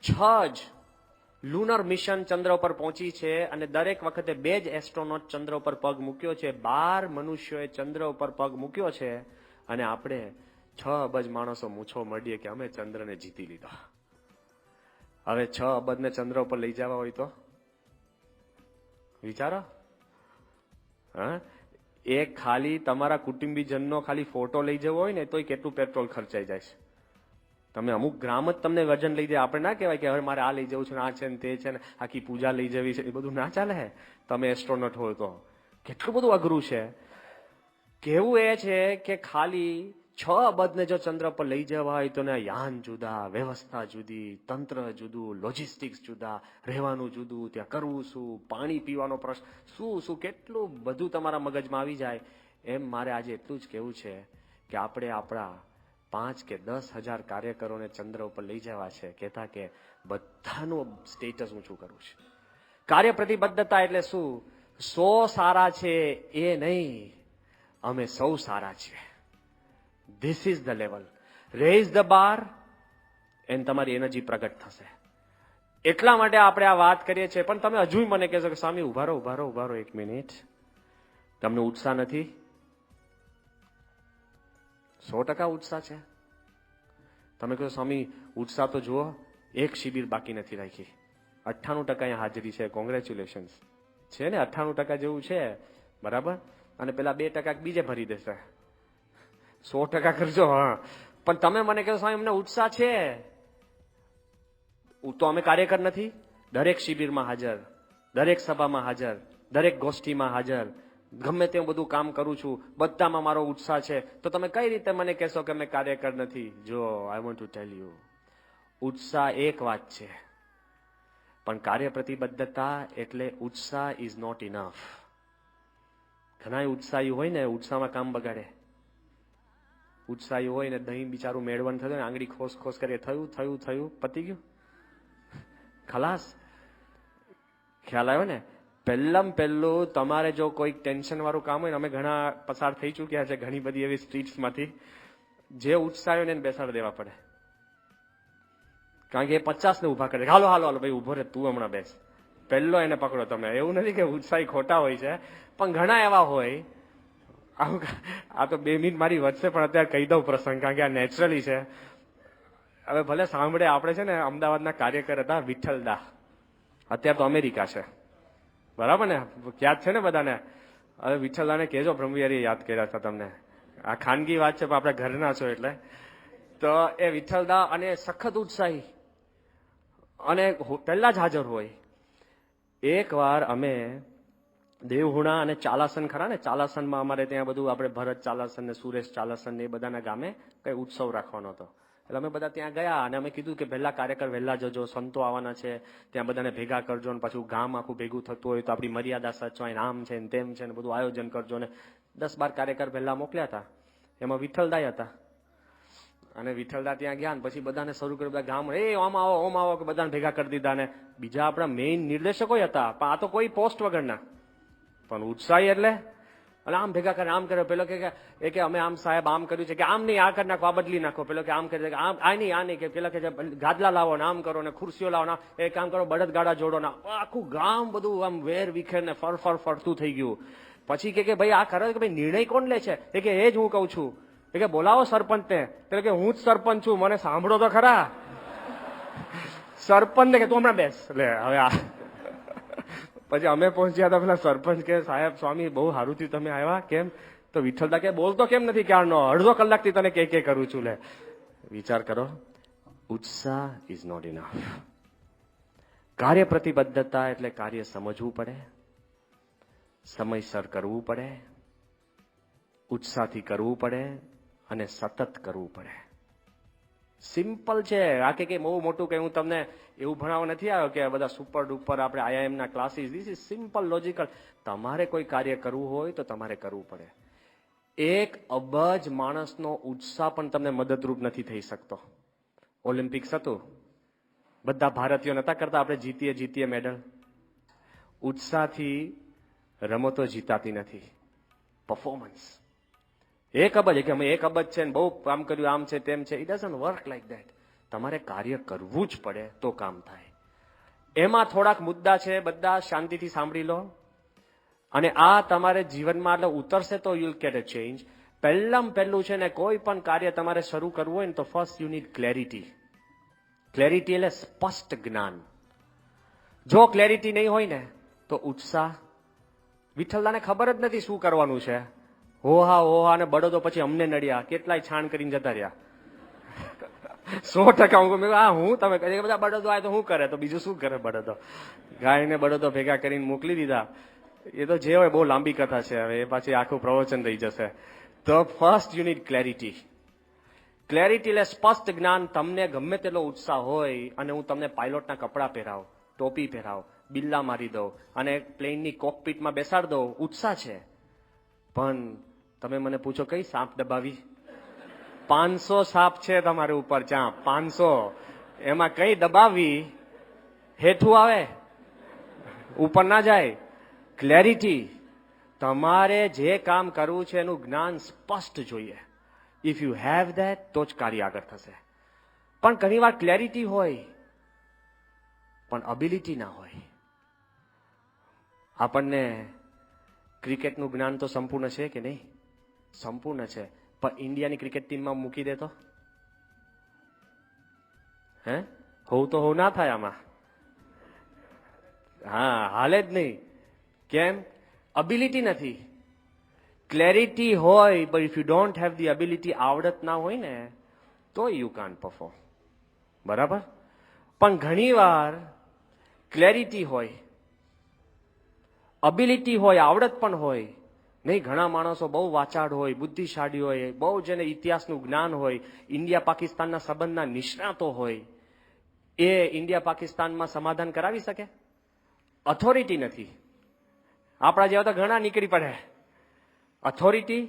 6 જ લુનર મિશન ચંદ્ર ઉપર પહોંચી છે અને દરેક વખતે 2 જ એસ્ટ્રોનોટ ચંદ્ર ઉપર પગ મૂક્યો છે. 12 મનુષ્યોએ ચંદ્ર ઉપર પગ મૂક્યો છે અને આપણે 6 અબજ માણસો મૂછો મળીએ કે અમે ચંદ્રને જીતી લીધા. હવે 6 અબજને ચંદ્ર ઉપર લઈ જવા હોય તો વિચારો. હા, એ ખાલી તમારા કુટુંબીજનનો ખાલી ફોટો લઈ જવો હોય ને તોય કેટલું પેટ્રોલ ખર્ચાઈ જાય છે. તમે અમુક ગ્રામ જ તમને વજન લઈ જાય. આપણે ના કહેવાય કે હવે મારે આ લઈ જવું છે, આ છે ને તે છે ને આખી પૂજા લઈ જવી છે, એ બધું ના ચાલે. તમે એસ્ટ્રોનોટ હોય તો કેટલું બધું અઘરું છે. કેવું એ છે કે ખાલી 6 અબજને જો ચંદ્ર પર લઈ જવા હોય તો યાન જુદા, વ્યવસ્થા જુદી, તંત્ર જુદું, લોજિસ્ટિક્સ જુદા, રહેવાનું જુદું, ત્યાં કરવું શું, પાણી પીવાનો પ્રશ્ન શું કેટલું બધું તમારા મગજમાં આવી જાય. એમ મારે આજે એટલું જ કહેવું છે કે આપણે આપણા 5 કે 10,000 કાર્યકરોને ચંદ્ર ઉપર લઈ જવા છે, કહેતા કે બધાનું સ્ટેટસ ઊંચું કરવું છે. કાર્ય પ્રતિબદ્ધતા એટલે શું? 100 સારા છે એ નહીં, અમે સૌ સારા છીએ. This is the level. Raise the bar and તમારી એનર્જી પ્રગટ થશે. એટલા માટે આપણે આ વાત કરીએ છીએ. પણ તમે હજુ મને કહેશો કે સ્વામી ઉભા રહો 1 મિનિટ, તમને ઉત્સાહ નથી? 100% ઉત્સાહ છે. તમે કહો સ્વામી ઉત્સાહ તો જુઓ, એક શિબિર બાકી નથી રાખી, 98% અહીંયા હાજરી છે. કોંગ્રેચ્યુલેશન્સ છે ને, 98% જેવું છે, બરાબર. અને પેલા 2% બીજે ભરી દેશે. 100% કરજો. હા, પણ તમે મને કહો સ્વામી અમને ઉત્સાહ છે, તો અમે કાર્યકર નથી? દરેક શિબિરમાં હાજર, દરેક સભામાં હાજર, દરેક ગોષ્ઠીમાં હાજર, ગમે તેવું બધું કામ કરું છું, બધામાં મારો ઉત્સાહ છે. તો તમે કઈ રીતે મને કહેશો કે અમે કાર્યકર નથી? જો I want to tell you, ઉત્સાહ એક વાત છે, પણ કાર્ય પ્રતિબદ્ધતા એટલે ઉત્સાહ ઇઝ નોટ ઇનફ. ઘણા ઉત્સાહી હોય ને, ઉત્સાહમાં કામ બગાડે. ઉત્સાહી હોય ને દહીં બિચારું મેળવણ થયું ને, આંગળી ખોસ કરીએ, થયું પતી ગયું, ખલાસ. ખ્યાલ આવ્યો ને? પહેલું તમારે જો કોઈ ટેન્શન વાળું કામ હોય ને, અમે ઘણા પસાર થઈ ચૂક્યા છે ઘણી બધી એવી સ્ટ્રીટ્સમાંથી, જે ઉત્સાહી ને બેસાડી દેવા પડે. કારણ કે એ 50 ને ઉભા કરે, હાલો ભાઈ ઉભો રે, તું હમણાં બેસ, પહેલો એને પકડો તમે. એવું નથી કે ઉત્સાહી ખોટા હોય છે, પણ ઘણા એવા હોય. આ તો 2 મિનિટ મારી વધશે, પણ અત્યારે કહી દઉં પ્રસંગ, કારણ કે આ નેચરલી છે. હવે ભલે સાંભળે, આપણે છે ને અમદાવાદના કાર્યકર હતા વિઠ્ઠલદા, અત્યારે તો અમેરિકા છે, બરાબર ને? યાદ છે ને બધાને? હવે વિઠ્ઠલદાને કહેજો બ્રહ્મવિહારી યાદ કર્યા હતા તમને. આ ખાનગી વાત છે, પણ આપણે ઘરના છો એટલે. તો એ વિઠ્ઠલદા અને સખત ઉત્સાહી અને પહેલા જ હાજર હોય. એક વાર અમે દેવહુણા અને ચાલાસન ખરા ને, ચાલાસનમાં અમારે ત્યાં બધું આપણે ભરત ચાલાસન ને સુરેશ ચાલાસન ને એ બધાના ગામે કઈ ઉત્સવ રાખવાનો હતો. એટલે અમે બધા ત્યાં ગયા અને અમે કીધું કે પહેલા કાર્યકર વહેલા જજો, સંતો આવવાના છે, ત્યાં બધાને ભેગા કરજો, ને પાછું ગામ આખું ભેગું થતું હોય તો આપણી મર્યાદા સચવાય, આમ છે ને તેમ છે ને બધું આયોજન કરજો. ને 10-12 કાર્યકર પહેલા મોકલ્યા હતા, એમાં વિઠ્ઠલદાય હતા. અને વિઠ્ઠલદા ત્યાં ગયા ને પછી બધાને શરૂ કર્યું, બધા ગામ ઓમ આવો કે બધાને ભેગા કરી દીધા. ને બીજા આપણા મેઇન નિર્દેશકો હતા, પણ આ તો કોઈ પોસ્ટ વગરના, પણ ઉત્સાહી એટલે. અને આમ ભેગા કરે, આમ કરે. પેલો કે અમે આમ સાહેબ આમ કર્યું છે, કે આમ નહીં આ કરી નાખો, આ બદલી નાખો. પેલો કે આમ કરે, આમ આ નહીં કે પેલા કે ગાદલા લાવો ને આમ કરો ને ખુરશીઓ લાવો ને એ કામ કરો, બળદ ગાડા જોડો ને. આખું ગામ બધું આમ વેર વિખેર ને ફરતું થઈ ગયું. પછી કે ભાઈ આ કરે કે ભાઈ નિર્ણય કોણ લે છે? એ કે એ જ હું કઉ છું. એ કે બોલાવો સરપંચને. એટલે કે હું જ સરપંચ છું, મને સાંભળો તો ખરા. સરપંચ ને કે તું હમણાં બેસ. એટલે હવે આ પછી અમે પહોંચ્યા હતા, પેલા સરપંચ કે સાહેબ સ્વામી બહુ સારું થયું તમે આવ્યા. કેમ? તો વિઠ્ઠલદા કે બોલતો કેમ નથી ક્યારનો? અડધો કલાકથી તને કે કરું છું. લે વિચાર કરો, ઉત્સાહ ઇઝ નોટ ઇનફ. કાર્ય પ્રતિબદ્ધતા એટલે કાર્ય સમજવું પડે, સમયસર કરવું પડે, ઉત્સાહથી કરવું પડે અને સતત કરવું પડે. સિમ્પલ છે. આ કે બહુ મોટું કે હું તમને એવું ભણાવવા નથી આવ્યો કે બધા સુપર ડુપર આપણે IIM ના classes. This is simple logical. તમારે કોઈ કાર્ય કરવું હોય તો તમારે કરવું પડે. 1 અબજ માણસનો ઉત્સાહ પણ તમને મદદરૂપ નથી થઈ શકતો. ઓલિમ્પિક્સ હતું, બધા ભારતીયો નતા કરતા, આપણે જીતીએ મેડલ. ઉત્સાહથી રમતો જીતાતી નથી, પરફોર્મન્સ. 1 અબજ કે અમે 1 અબજ છે ને બહુ કામ કર્યું, આમ છે તેમ છે. It doesn't work like that. તમારે કાર્ય કરવું જ પડે તો કામ થાય. એમાં થોડાક મુદ્દા છે, બધા શાંતિથી સાંભળી લો. અને આ તમારે જીવનમાં એટલે ઉતરશે તો યુલ ગેટ અ ચેન્જ. પહેલું છે ને, કોઈ પણ કાર્ય તમારે શરૂ કરવું હોય ને તો first you need clarity. Clarity એટલે સ્પષ્ટ જ્ઞાન. જો ક્લેરિટી નહીં હોય ને તો ઉત્સાહ. વિઠ્ઠલદાને ખબર જ નથી શું કરવાનું છે. હોહા ને બળદો પછી અમને નડ્યા, કેટલાય છાણ કરીને જતા રહ્યા. 100% હું તમે બધા બળદો આવે તો શું કરે? તો બીજું શું કરે બળદો? ગાયને બળદો ભેગા કરીને મોકલી દીધા. એ તો જે હોય બહુ લાંબી કથા છે, હવે એ પાછી આખું પ્રવચન રહી જશે. તો first you need clarity. Clarity એટલે સ્પષ્ટ જ્ઞાન. તમને ગમે તેટલો ઉત્સાહ હોય અને હું તમને પાયલોટના કપડાં પહેરાવ, ટોપી પહેરાવ, બિલ્લા મારી દઉં અને પ્લેનની કોકપીટમાં બેસાડી દઉં, ઉત્સાહ છે, પણ તમે મને પૂછો કઈ સાપ દબાવી? 500 સાપ છે તમારે ઉપર, ચાંપ 500, એમાં કઈ દબાવી? હેઠું આવે, ઉપર ના જાય. ક્લેરિટી, તમારે જે કામ કરવું છે એનું જ્ઞાન સ્પષ્ટ જોઈએ. ઇફ યુ હેવ ધેટ તો જ કાર્ય આગળ થશે. પણ ઘણી વાર ક્લેરિટી હોય પણ અબિલિટી ના હોય. આપણને ક્રિકેટનું જ્ઞાન તો સંપૂર્ણ છે કે નહીં? સંપૂર્ણ છે. પણ ઇન્ડિયાની ક્રિકેટ ટીમમાં મૂકી દે તો હોવું તો હોવું ના થાય આમાં. હા, હાલે જ નહીં. કેમ? અબિલિટી નથી. ક્લેરિટી હોય but if you don't have the ability, આવડત ના હોય ને તો યુ કાન્ટ પરફોર્મ. બરાબર? પણ ઘણી વાર ક્લેરિટી હોય, અબિલિટી હોય, આવડત પણ હોય નહીં. ઘણા માણસો બહુ વાચાડ હોય, બુદ્ધિશાળી હોય, બહુ જેને ઇતિહાસનું જ્ઞાન હોય, ઇન્ડિયા પાકિસ્તાનના સંબંધના નિષ્ણાતો હોય, એ ઇન્ડિયા પાકિસ્તાનમાં સમાધાન કરાવી શકે? ઓથોરિટી નથી. આપણા જેવા તો ઘણા નીકળી પડે. ઓથોરિટી,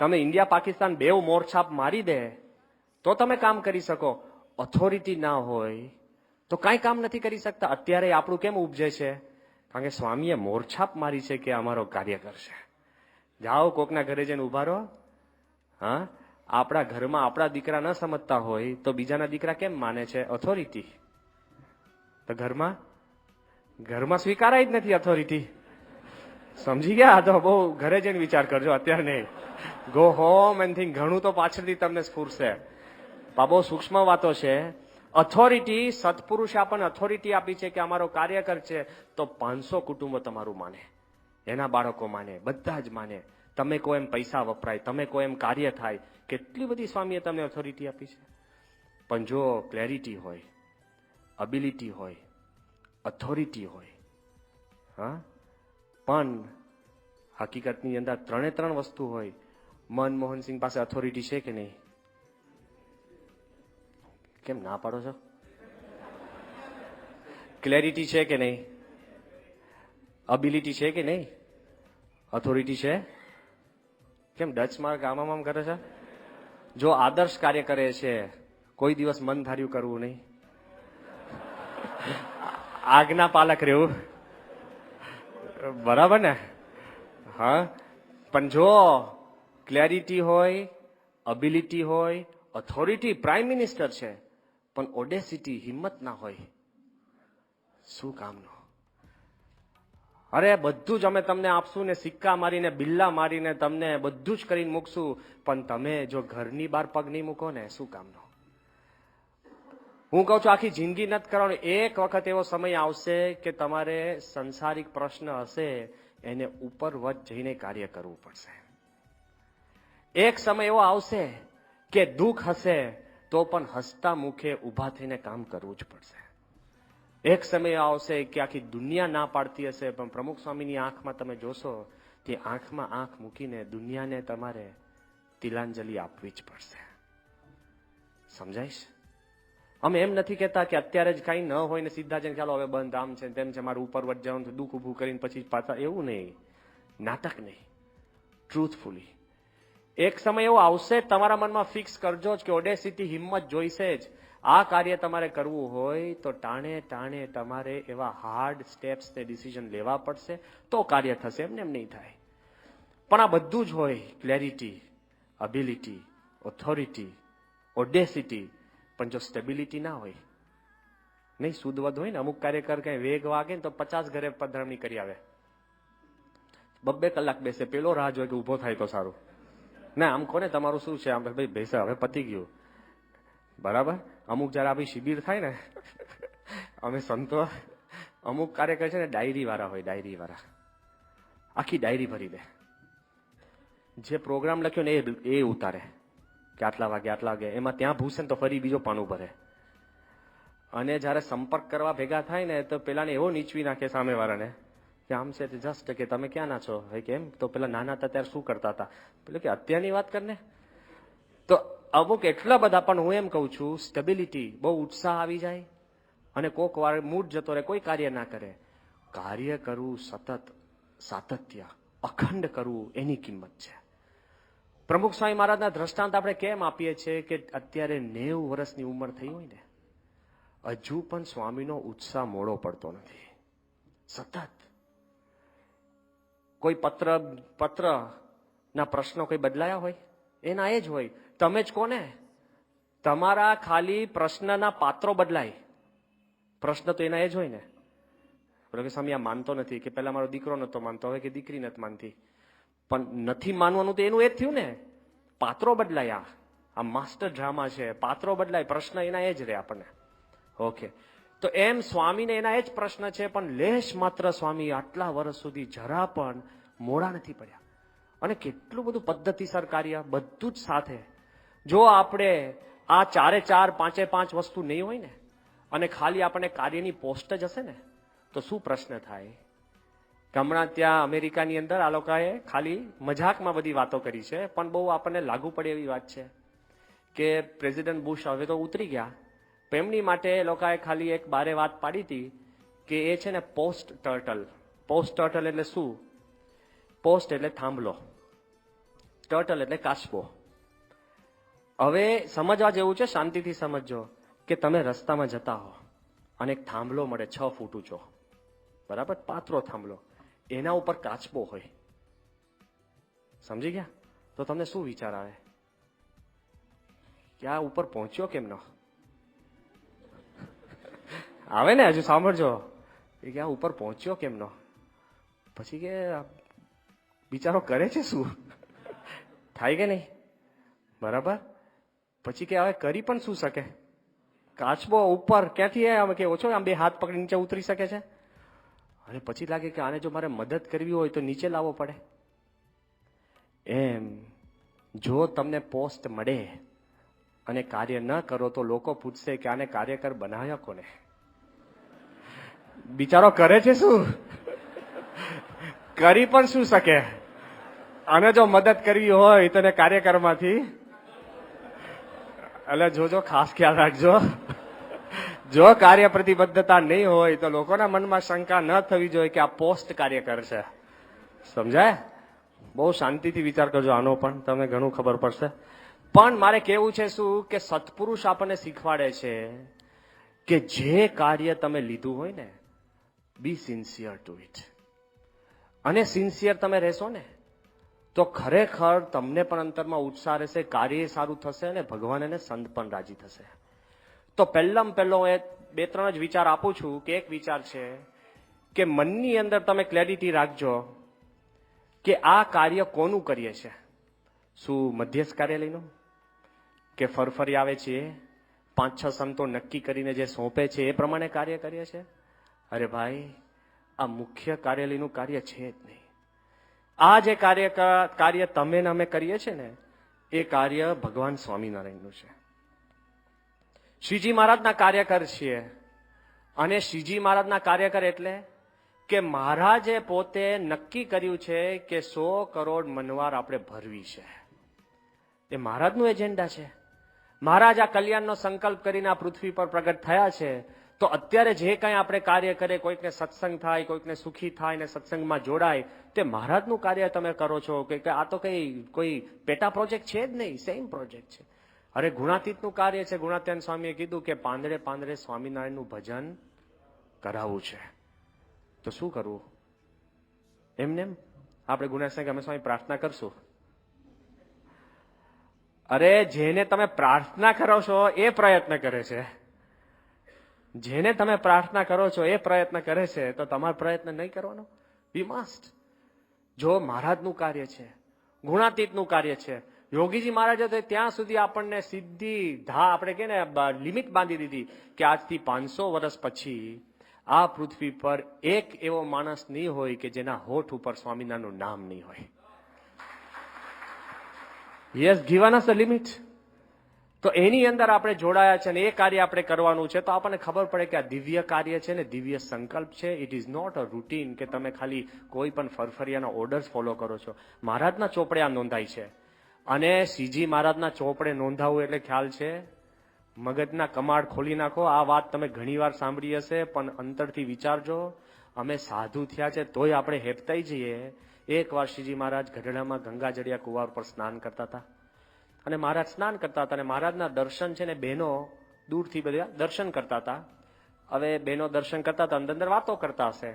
તમે ઇન્ડિયા પાકિસ્તાન બેવ મોરછાપ મારી દે તો તમે કામ કરી શકો. ઓથોરિટી ના હોય તો કાંઈ કામ નથી કરી શકતા. અત્યારે આપણું કેમ ઉપજે છે? કારણ કે સ્વામીએ મોરછાપ મારી છે કે અમારો કાર્ય કરશે. જાઓ કોકના ઘરે જઈને ઉભા રહો. હા, આપણા ઘરમાં આપણા દીકરા ન સમજતા હોય તો બીજાના દીકરા કેમ માને છે? ઓથોરિટી. તો ઘરમાં સ્વીકારાય જ નથી ઓથોરિટી. સમજી ગયા? તો બહુ ઘરે જઈને વિચાર કરજો, અત્યારે નહીં. Go home and think. ઘણું તો પાછળથી તમને સ્ફૂરશે. બહુ સૂક્ષ્મ વાતો છે. ઓથોરિટી, સત્પુરુષે આપણને ઓથોરિટી આપી છે કે અમારો કાર્યકર છે તો 500 કુટુંબો તમારું માને, એના બાળકો માને, બધા જ માને. તમે કોઈ એમ પૈસા વપરાય, તમે કોઈ એમ કાર્ય થાય. કેટલી બધી સ્વામીએ તમને ઓથોરિટી આપી છે. પણ જો ક્લેરિટી હોય, અબિલિટી હોય, ઓથોરિટી હોય, હા, પણ હકીકતની અંદર 3 વસ્તુ હોય. મનમોહનસિંહ પાસે ઓથોરિટી છે કે નહીં? કેમ ના પાડો છો? ક્લેરિટી છે કે નહીં? અબિલિટી છે કે નહીં? ઓથોરિટી છે? કેમ ડચ માર્ક આમ કરે છે? જો આદર્શ કાર્ય કરે છે, કોઈ દિવસ મન ધાર્યું કરવું નહીં, આજ્ઞા પાલક રહેવું. બરાબર ને? હા. પણ જો ક્લેરિટી હોય, અબિલિટી હોય, ઓથોરિટી, પ્રાઇમ મિનિસ્ટર છે, પણ ઓડેસિટી, હિંમત ના હોય, શું કામનું? અરે બધું જ અમે તમને આપશું ને, સિક્કા મારીને, બિલ્લા મારીને તમને બધું જ કરીને મૂકશું, પણ તમે જો ઘરની બહાર પગ નહીં મૂકો ને, શું કામનું? હું કહું છું આખી જિંદગી નથી કરવાનું. એક વખત એવો સમય આવશે કે તમારે સંસારિક પ્રશ્ન હશે એને ઉપર વચ જઈને કાર્ય કરવું પડશે. એક સમય એવો આવશે કે દુઃખ હશે તો પણ હસતા મુખે ઊભા થઈને કામ કરવું જ પડશે. એક સમય આવશે કે આખી દુનિયા ના પાડતી હશે પણ પ્રમુખ સ્વામીની આંખમાં તમે જોશો તે આંખમાં આંખ મૂકીને દુનિયાને તમારે તિલાંજલિ આપવી જ પડશે. સમજાઈશ? અમે એમ નથી કહેતા કે અત્યારે જ કઈ ન હોય ને સીધા જઈને ચાલો હવે બંધ, આમ છે તેમ છે, મારું ઉપર વટ જવાનું, દુઃખ ઊભું કરીને પછી પાછા, એવું નહીં. નાટક નહીં, ટ્રુથફુલી. એક સમય એવો આવશે, તમારા મનમાં ફિક્સ કરજો જ કે ઓડેસિટી, હિંમત જોઈશે જ. આ કાર્ય તમારે કરવું હોય તો ટાણે તમારે એવા હાર્ડ સ્ટેપ્સ ને ડિસિઝન લેવા પડશે તો કાર્ય થશે. એમને એમ નહીં થાય. પણ આ બધું જ હોય, ક્લેરિટી, અબિલિટી, ઓથોરિટી, ઓડેસિટી, પણ જો સ્ટેબિલિટી ના હોય, નહીં સુદવદ હોય ને, અમુક કાર્યકર કઈ વેગ વાગે ને તો 50 ઘરે પધરામણી કરી આવે, 2 કલાક બેસે, પેલો રાહ જોઈ કે ઉભો થાય તો સારું. ના આમ કોને તમારું શું છે, આમ ભાઈ બેસે, હવે પતી ગયું. બરાબર? અમુક જયારે આપણી શિબિર થાય ને, અમે સંતો અમુક કાર્યકર છે ને ડાયરી વાળા હોય, ડાયરી વાળા આખી ડાયરી ભરી દે. જે પ્રોગ્રામ લખ્યો ને એ ઉતારે કે આટલા વાગે, એમાં ત્યાં ભૂસે ને તો ફરી બીજો પાનું ભરે. અને જયારે સંપર્ક કરવા ભેગા થાય ને તો પેલાને એવો નીચવી નાખે સામેવાળાને કે આમ છે જસ્ટ કે તમે ક્યાં ના છો, કેમ? તો પેલા નાના હતા ત્યારે શું કરતા હતા, પેલું કે અત્યારની વાત કરને. તો અમુક એટલા બધા, પણ હું એમ કઉ છું સ્ટેબિલિટી, બહુ ઉત્સાહ આવી જાય અને કોક વાર મૂડ જતો રહે, કોઈ કાર્ય ના કરે. કાર્ય કરવું સતત, સાતત્ય, અખંડ કરવું, એની કિંમત છે. પ્રમુખ સ્વામી મહારાજના દ્રષ્ટાંત આપણે કેમ આપીએ છીએ કે અત્યારે 90 વર્ષની ઉંમર થઈ હોય ને, હજુ પણ સ્વામીનો ઉત્સાહ મોડો પડતો નથી. સતત કોઈ પત્ર ના પ્રશ્નો કોઈ બદલાયા હોય એના એ જ હોય. તમે જ કોને, તમારા ખાલી પ્રશ્નના પાત્રો બદલાય, પ્રશ્ન તો એના એ જ હોય ને. કે સ્વામી આ માનતો નથી, કે પેલા મારો દીકરો નતો માનતો, હવે કે દીકરી નથી માનતી. પણ નથી માનવાનું તો એનું એ જ થયું ને, પાત્રો બદલાયા. આ માસ્ટર ડ્રામા છે, પાત્રો બદલાય, પ્રશ્ન એના એ જ રહે આપણને. ઓકે, તો એમ સ્વામીને એના એ જ પ્રશ્ન છે, પણ લેશ માત્ર સ્વામી આટલા વર્ષ સુધી જરા પણ મોડા નથી પડ્યા. અને કેટલું બધું પદ્ધતિસર કાર્ય, બધું જ સાથે. જો આપણે આ 4 એ 4, 5 એ 5 વસ્તુ નહીં હોય ને, અને ખાલી આપણને કાર્યની પોસ્ટ જ હશે ને, તો શું પ્રશ્ન થાય? હમણાં ત્યાં અમેરિકાની અંદર આ લોકોએ ખાલી મજાકમાં બધી વાતો કરી છે, પણ બહુ આપણને લાગુ પડે એવી વાત છે કે પ્રેસિડેન્ટ બુશ હવે તો ઉતરી ગયા, એમની માટે એ લોકોએ ખાલી એક બારે વાત પાડી હતી કે એ છે ને પોસ્ટ ટર્ટલ. પોસ્ટ ટર્ટલ એટલે શું? પોસ્ટ એટલે થાંભલો, ટર્ટલ એટલે કાચબો. હવે સમજવા જેવું છે, શાંતિથી સમજજો કે તમે રસ્તામાં જતા હો અને એક થાંભલો મળે 6 ફૂટ ઊંચો, બરાબર, પાતળો થાંભલો, એના ઉપર કાચબો હોય, સમજી ગયા? તો તમને શું વિચાર આવે કે આ ઉપર પહોંચ્યો કેમ ન આવે ને? હજુ સાંભળજો કે આ ઉપર પહોંચ્યો કેમ ન? પછી કે બિચારો કરે છે શું? થાય કે નહીં? બરાબર. પછી કે હવે કરી પણ શું શકે? કાચબો ઉપર ક્યાંથી આવે કે ઓછો આમ 2 હાથ પકડી નીચે ઉતરી શકે છે? અને પછી લાગે કે આને જો મારે મદદ કરવી હોય તો નીચે લાવવો પડે. એમ જો તમને પોસ્ટ મળે અને કાર્ય ન કરો તો લોકો પૂછશે કે આને કાર્યકર બનાવ્યા કોને? બિચારો કરે છે શું? કરી પણ શું શકે? અને જો મદદ કરવી હોય તો કાર્યકરમાંથી, એટલે જોજો, ખાસ ખ્યાલ રાખજો, જો કાર્ય પ્રતિબદ્ધતા નહીં હોય તો લોકોના મનમાં શંકા ન થવી જોઈએ કે આ પોસ્ટ કાર્યકર છે. સમજાય? બહુ શાંતિથી વિચાર કરજો આનો, પણ તમને ઘણું ખબર પડશે. પણ મારે કેવું છે શું કે સત્પુરુષ આપણને શીખવાડે છે કે જે કાર્ય તમે લીધું હોય ને, બી સિન્સિયર ટુ ઇટ. અને સિન્સિયર તમે રહેશો ને તો ખરેખર તમને પણ અંતરમાં ઉત્સાહ રહેશે, કાર્ય સારું થશે અને ભગવાન અને સંત પણ રાજી થશે. તો પહેલો હું 2-3 જ વિચાર આપું છું. કે એક વિચાર છે કે મનની અંદર તમે ક્લેરિટી રાખજો કે આ કાર્ય કોનું કરીએ છે. શું મધ્યસ્થ કાર્યાલયનું? કે ફરફરી આવે છે 5-6 સંતો નક્કી કરીને જે સોંપે છે એ પ્રમાણે કાર્ય કરીએ છે? અરે ભાઈ, આ મુખ્ય કાર્યાલયનું કાર્ય છે જ નહીં. આ જે કાર્ય તમે ને અમે કરીએ છીએ ને, એ કાર્ય ભગવાન સ્વામિનારાયણનું છે. શ્રીજી મહારાજના કાર્યકર છીએ. અને શ્રીજી મહારાજના કાર્યકર એટલે કે મહારાજે પોતે નક્કી કર્યું છે કે 100 કરોડ મનવાર આપણે ભરવી છે. એ મહારાજનું એજન્ડા છે. મહારાજ આ કલ્યાણનો સંકલ્પ કરીને આ પૃથ્વી પર પ્રગટ થયા છે. તો અત્યારે જે કંઈ આપણે કાર્ય કરે, કોઈકને સત્સંગ થાય, કોઈકને સુખી થાય ને સત્સંગમાં જોડાય, તે મહારાજનું કાર્ય તમે કરો છો. કે આ તો કોઈ પેટા પ્રોજેક્ટ છે જ નહીં, સેમ પ્રોજેક્ટ છે. અરે ગુણાતીતનું કાર્ય છે. ગુણાત્યાન સ્વામીએ કીધું કે પાંદડે પાંદડે સ્વામિનારાયણનું ભજન કરાવવું છે. તો શું કરવું? એમને આપણે ગુણાત્યાન અમે સ્વામી પ્રાર્થના કરશું. અરે જેને તમે પ્રાર્થના કરો છો એ પ્રયત્ન કરે છે. જેને તમે પ્રાર્થના કરો છો એ પ્રયત્ન કરે છે, તો તમારો પ્રયત્ન નહીં કરવાનો? We must. જો મહારાજનું કાર્ય છે, ગુણાતીતનું કાર્ય છે, યોગીજી મહારાજે તો ત્યાં સુધી આપણને સીધી આપણે કે ને લિમિટ બાંધી દીધી કે આજથી 500 વર્ષ પછી આ પૃથ્વી પર એક એવો માણસ નહીં હોય કે જેના હોઠ ઉપર સ્વામિનારાયણનું નામ નહીં હોય. યસ, ગિવન અસ અ લિમિટ. તો એની અંદર આપણે જોડાયા છે અને એ કાર્ય આપણે કરવાનું છે. તો આપણને ખબર પડે કે આ દિવ્ય કાર્ય છે ને દિવ્ય સંકલ્પ છે. It is not a routine કે તમે ખાલી કોઈ પણ ફરફરિયાના ઓર્ડર્સ ફોલો કરો છો. મહારાજના ચોપડે આ નોંધાય છે. અને શ્રીજી મહારાજના ચોપડે નોંધાવવું એટલે ખ્યાલ છે, મગજના કમાડ ખોલી નાખો. આ વાત તમે ઘણી વાર સાંભળી હશે, પણ અંતરથી વિચારજો. અમે સાધુ થયા છે તોય આપણે હેપતાઈ જઈએ એકવાર શ્રીજી મહારાજ ગઢડામાં ગંગાજળિયા કુવા પર સ્નાન કરતા હતા અને મહારાજ સ્નાન કરતા હતા અને મહારાજના દર્શન છે ને બહેનો દૂરથી બધા દર્શન કરતા હતા. હવે બહેનો દર્શન કરતા હતા, અંદર વાતો કરતા હશે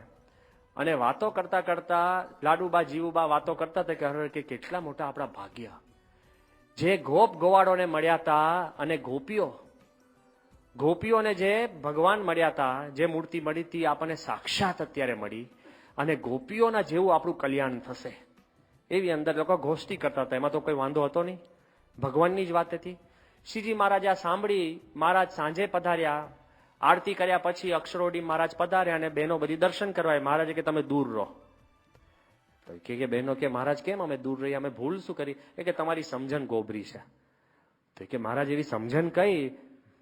અને વાતો કરતા કરતા લાડુબા જીવુબા વાતો કરતા હતા કે કેટલા મોટા આપણા ભાગ્ય, જે ગોપ ગોવાળોને મળ્યા હતા અને ગોપીઓને જે ભગવાન મળ્યા હતા, જે મૂર્તિ મળી હતી આપણને સાક્ષાત અત્યારે મળી અને ગોપીઓના જેવું આપણું કલ્યાણ થશે એવી અંદર લોકો ગોષ્ઠી કરતા હતા. એમાં તો કોઈ વાંધો હતો નહીં, ભગવાનની જ વાત હતી. શ્રીજી મહારાજ આ સાંભળી, મહારાજ સાંજે પધાર્યા, આરતી કર્યા પછી અક્ષરોડી મહારાજ પધાર્યા અને બહેનો બધી દર્શન કરવા. મહારાજે કે તમે દૂર રહો. તો કે બહેનો કે મહારાજ કેમ અમે દૂર રહીએ, અમે ભૂલ શું કરી? કે તમારી સમજણ ગોબરી છે. તો કે મહારાજ એવી સમજણ કઈ?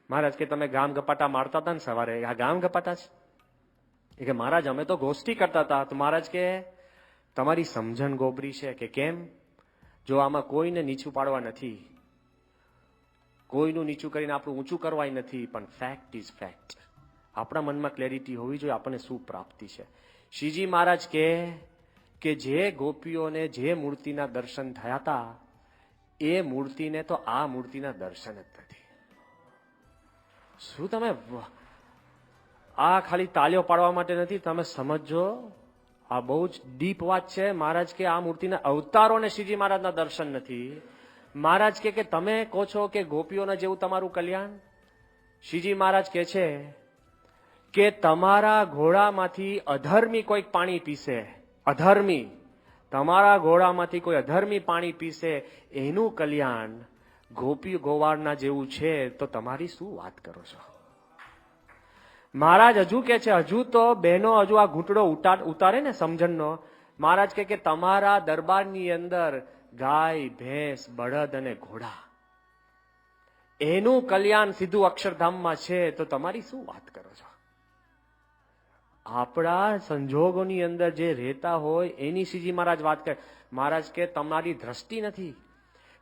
મહારાજ કે તમે ગામ ગપાટા મારતા હતા ને સવારે, આ ગામ ગપાટા છે? કે મહારાજ અમે તો ગોષ્ઠી કરતા હતા. તો મહારાજ કે તમારી સમજણ ગોબરી છે. કે કેમ? જો આમાં કોઈને નીચું પાડવા નથી, કોઈનું નીચું કરીને આપણું ઊંચું કરવાય નથી, પણ ફેક્ટ ઇઝ ફેક્ટ. આપણા મનમાં ક્લેરિટી હોવી જોઈએ આપણને શું પ્રાપ્તિ છે. શ્રીજી મહારાજ કે જે ગોપીઓને જે મૂર્તિના દર્શન થયા હતા એ મૂર્તિને તો આ મૂર્તિના દર્શન જ નથી. શું તમે આ ખાલી તાળીઓ પાડવા માટે નથી, તમે સમજો આ બહુ જ ડીપ વાત છે. મહારાજ કે આ મૂર્તિના અવતારોને શ્રીજી મહારાજના દર્શન નથી. મહારાજ કે તમે કહો છો કે ગોપીઓના જેવું તમારું કલ્યાણ. શ્રીજી મહારાજ કે છે કે તમારા ઘોડામાંથી અધર્મી કોઈક પાણી પીશે, અધર્મી, તમારા ઘોડામાંથી કોઈ અધર્મી પાણી પીશે, એનું કલ્યાણ ગોપી ગોવાળના જેવું છે, તો તમારી શું વાત કરો છો? મહારાજ હજુ કે છે, હજુ તો બહેનો હજુ આ ઘૂંટડો ઉતારે ને સમજણનો. મહારાજ કે તમારા દરબારની અંદર ગાય, ભેંસ, બળદ અને ઘોડા, એનું કલ્યાણ સીધું અક્ષરધામમાં છે, તો તમારી શું વાત કરો છો? આપણા સંજોગોની અંદર જે રહેતા હોય એની શ્રીજી મહારાજ વાત કરે. મહારાજ કે તમારી દ્રષ્ટિ નથી,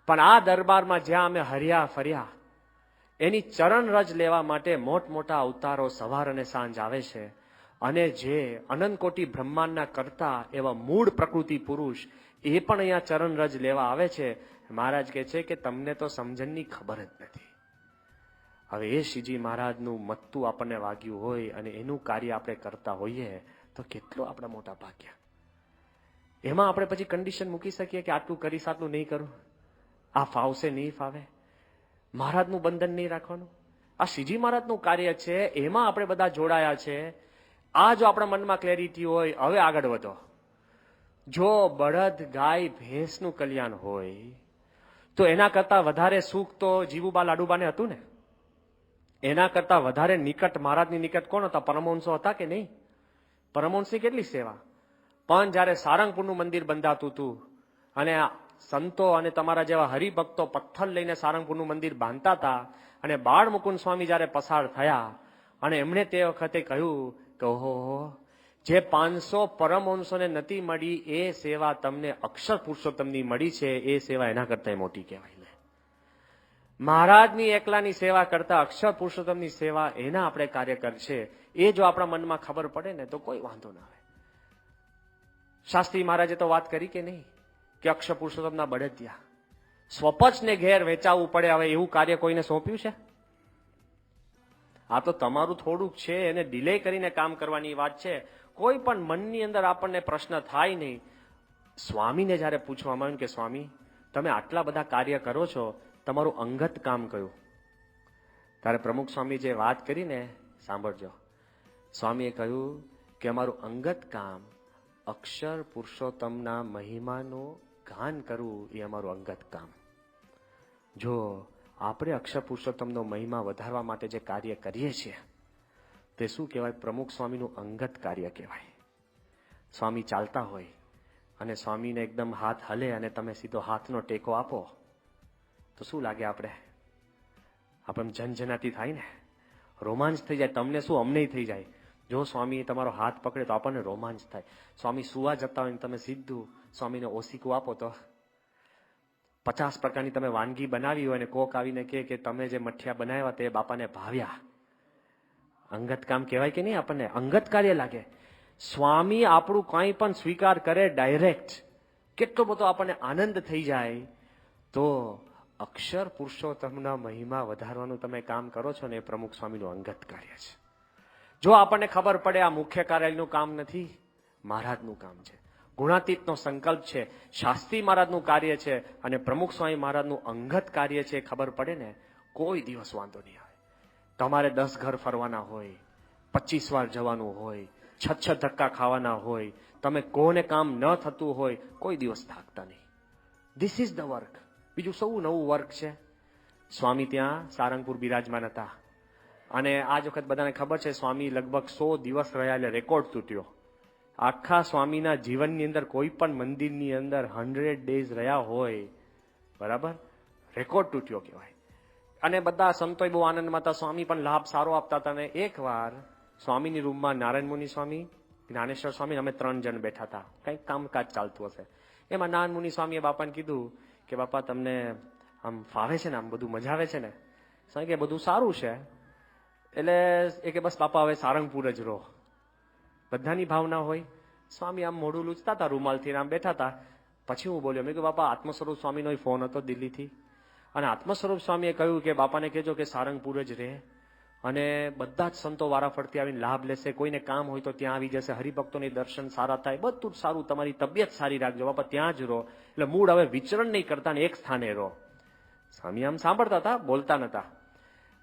પણ આ દરબારમાં જ્યાં અમે હર્યા ફર્યા એની ચરણ રજ લેવા માટે મોટા અવતારો સવાર અને સાંજ આવે છે. અને જે અનંત કોટી બ્રહ્માંડના કરતા એવા મૂળ પ્રકૃતિ પુરુષ એ પણ અહીંયા ચરણ રજ લેવા આવે છે. મહારાજ કહે છે કે તમને તો સમજણની ખબર જ નથી. હવે એ શ્રીજી મહારાજનું મત્તું આપણને વાગ્યું હોય અને એનું કાર્ય આપણે કરતા હોઈએ તો કેટલો આપણા મોટા ભાગ્ય. એમાં આપણે પછી કન્ડિશન મૂકી શકીએ કે આટલું કરીશ, આટલું નહીં કરું, આ ફાવશે નહીં ફાવે, મહારાજનું બંધન નહીં રાખવાનું. આ શ્રીજી મહારાજનું કાર્ય છે, એમાં આપણે બધા જોડાયા છે. આ જો આપણા મનમાં ક્લેરિટી હોય, હવે આગળ વધો. જો બળદ, ગાય, ભેંસનું કલ્યાણ હોય તો એના કરતા વધારે સુખ તો જીવુબા લાડુબાને હતું ને. એના કરતા વધારે નિકટ મહારાજની નિકટ કોણ હતા? પરમહંસો હતા કે નહીં? પરમહંસની કેટલી સેવા. પણ જયારે સારંગપુરનું મંદિર બંધાતું હતું અને સંતો અને તમારા જેવા હરિભક્તો પથ્થર લઈને સારંગપુરનું મંદિર બાંધતા હતા અને બાળ મુકુંદ સ્વામી જયારે પસાર થયા અને એમણે તે વખતે કહ્યું કે ઓહો, જે 500 પરમહંસોને નથી મળી એ સેવા તમને અક્ષર પુરુષોત્તમની મળી છે, એ સેવા એના કરતા મોટી કહેવાય. મહારાજની એકલાની સેવા કરતા અક્ષર પુરુષોત્તમની સેવા એના આપણે કાર્ય કરશે. એ જો આપણા મનમાં ખબર પડે ને તો કોઈ વાંધો ના આવે. શાસ્ત્રી મહારાજે તો વાત કરી કે નહીં કે અક્ષર પુરુષોત્તમના બળદિયા સ્વપચને ઘેર વેચાવવું પડે. હવે એવું કાર્ય કોઈને સોંપ્યું છે? આ તો તમારું થોડુંક છે, એને ડિલે કરીને કામ કરવાની વાત છે. કોઈ પણ મનની અંદર આપણને પ્રશ્ન થાય નહીં. સ્વામીને જયારે પૂછવામાં આવ્યું કે સ્વામી તમે આટલા બધા કાર્ય કરો છો, તમારું અંગત કામ કયું? ત્યારે પ્રમુખ સ્વામી જે વાત કરીને સાંભળજો. સ્વામીએ કહ્યું કે અમારું અંગત કામ અક્ષર પુરુષોત્તમના મહિમાનું ગાન કરવું, એ અમારું અંગત કામ. જો આપણે અક્ષર પુરુષોત્તમનો મહિમા વધારવા માટે જે કાર્ય કરીએ છીએ તે શું કહેવાય? પ્રમુખ સ્વામીનું અંગત કાર્ય કહેવાય. સ્વામી ચાલતા હોય અને સ્વામીને એકદમ હાથ હલે અને તમે સીધો હાથનો ટેકો આપો તો શું લાગે? આપણે જનજનાતી થાય ને, રોમાંચ થઈ જાય. તમને શું, અમને થઈ જાય. જો સ્વામી તમારો હાથ પકડે તો આપણને રોમાંચ થાય. સ્વામી સુવા જતા હોય ને તમે સીધું સ્વામીને ઓસીકું આપો તો 50 પ્રકારની તમે વાનગી બનાવી હોય અને કોક આવીને કે તમે જે મઠિયા બનાવ્યા તે બાપાને ભાવ્યા. અંગત કામ કહેવાય કે નહીં? આપણને અંગત કાર્ય લાગે. સ્વામી આપણું કંઈ પણ સ્વીકાર કરે ડાયરેક્ટ, કેટલો બધો આપણને આનંદ થઈ જાય. તો અક્ષર પુરુષોત્તમના મહિમા વધારવાનું તમે કામ કરો છો ને એ પ્રમુખ સ્વામીનું અંગત કાર્ય છે. જો આપણને ખબર પડે આ મુખ્ય કાર્યાલયનું કામ નથી, મહારાજનું કામ છે, ગુણાતીતનો સંકલ્પ છે, શાસ્ત્રી મહારાજનું કાર્ય છે અને પ્રમુખ સ્વામી મહારાજનું અંગત કાર્ય છે, ખબર પડે ને કોઈ દિવસ વાંધો નહીં આવે. તમારે 10 ઘર ફરવાના હોય, 25 વાર જવાનું હોય, 6 ધક્કા ખાવાના હોય, તમે કોને કામ ન થતું હોય, કોઈ દિવસ થાકતા નહીં. This is the work. બીજું સૌ નવું વર્ક છે. સ્વામી ત્યાં સારંગપુર બિરાજમાન હતા અને આજ વખત બધાને ખબર છે સ્વામી લગભગ 100 દિવસ રહ્યા એટલે રેકોર્ડ તૂટ્યો. આખા સ્વામીના જીવનની અંદર કોઈ પણ મંદિરની અંદર 100 ડેઝ રહ્યા હોય, બરાબર, રેકોર્ડ તૂટ્યો કહેવાય. અને બધા સંતોય બહુ આનંદમાં હતા, સ્વામી પણ લાભ સારો આપતા હતા. અને એકવાર સ્વામીની રૂમમાં નારાયણ મુનિ સ્વામી, જ્ઞાનેશ્વર સ્વામી, અમે 3 જણ બેઠા હતા. કંઈક કામકાજ ચાલતું હશે. એમાં નારાયણ મુનિ સ્વામીએ બાપાને કીધું કે બાપા તમને આમ ફાવે છે ને, આમ બધું મજા આવે છે ને? સ્વામી કે બધું સારું છે. એટલે એ કે બસ બાપા હવે સારંગપુર જ રહો. બધાની ભાવના હોય. સ્વામી આમ મોઢું લૂછતા હતા રૂમાલથી, આમ બેઠા હતા. પછી હું બોલ્યો, મેં કહ્યું બાપા આત્મસ્વરૂપ સ્વામીનો ફોન હતો દિલ્હીથી અને આત્મસ્વરૂપ સ્વામીએ કહ્યું કે બાપાને કહેજો કે સારંગપુર જ રહે અને બધા જ સંતો વારાફરતી આવીને લાભ લેશે. કોઈને કામ હોય તો ત્યાં આવી જશે, હરિભક્તોની દર્શન સારા થાય, બધું જ સારું, તમારી તબિયત સારી રાખજો બાપા, ત્યાં જ રહો. એટલે મૂળ હવે વિચરણ નહીં કરતા ને એક સ્થાને રહો. સ્વામી આમ સાંભળતા હતા, બોલતા નતા.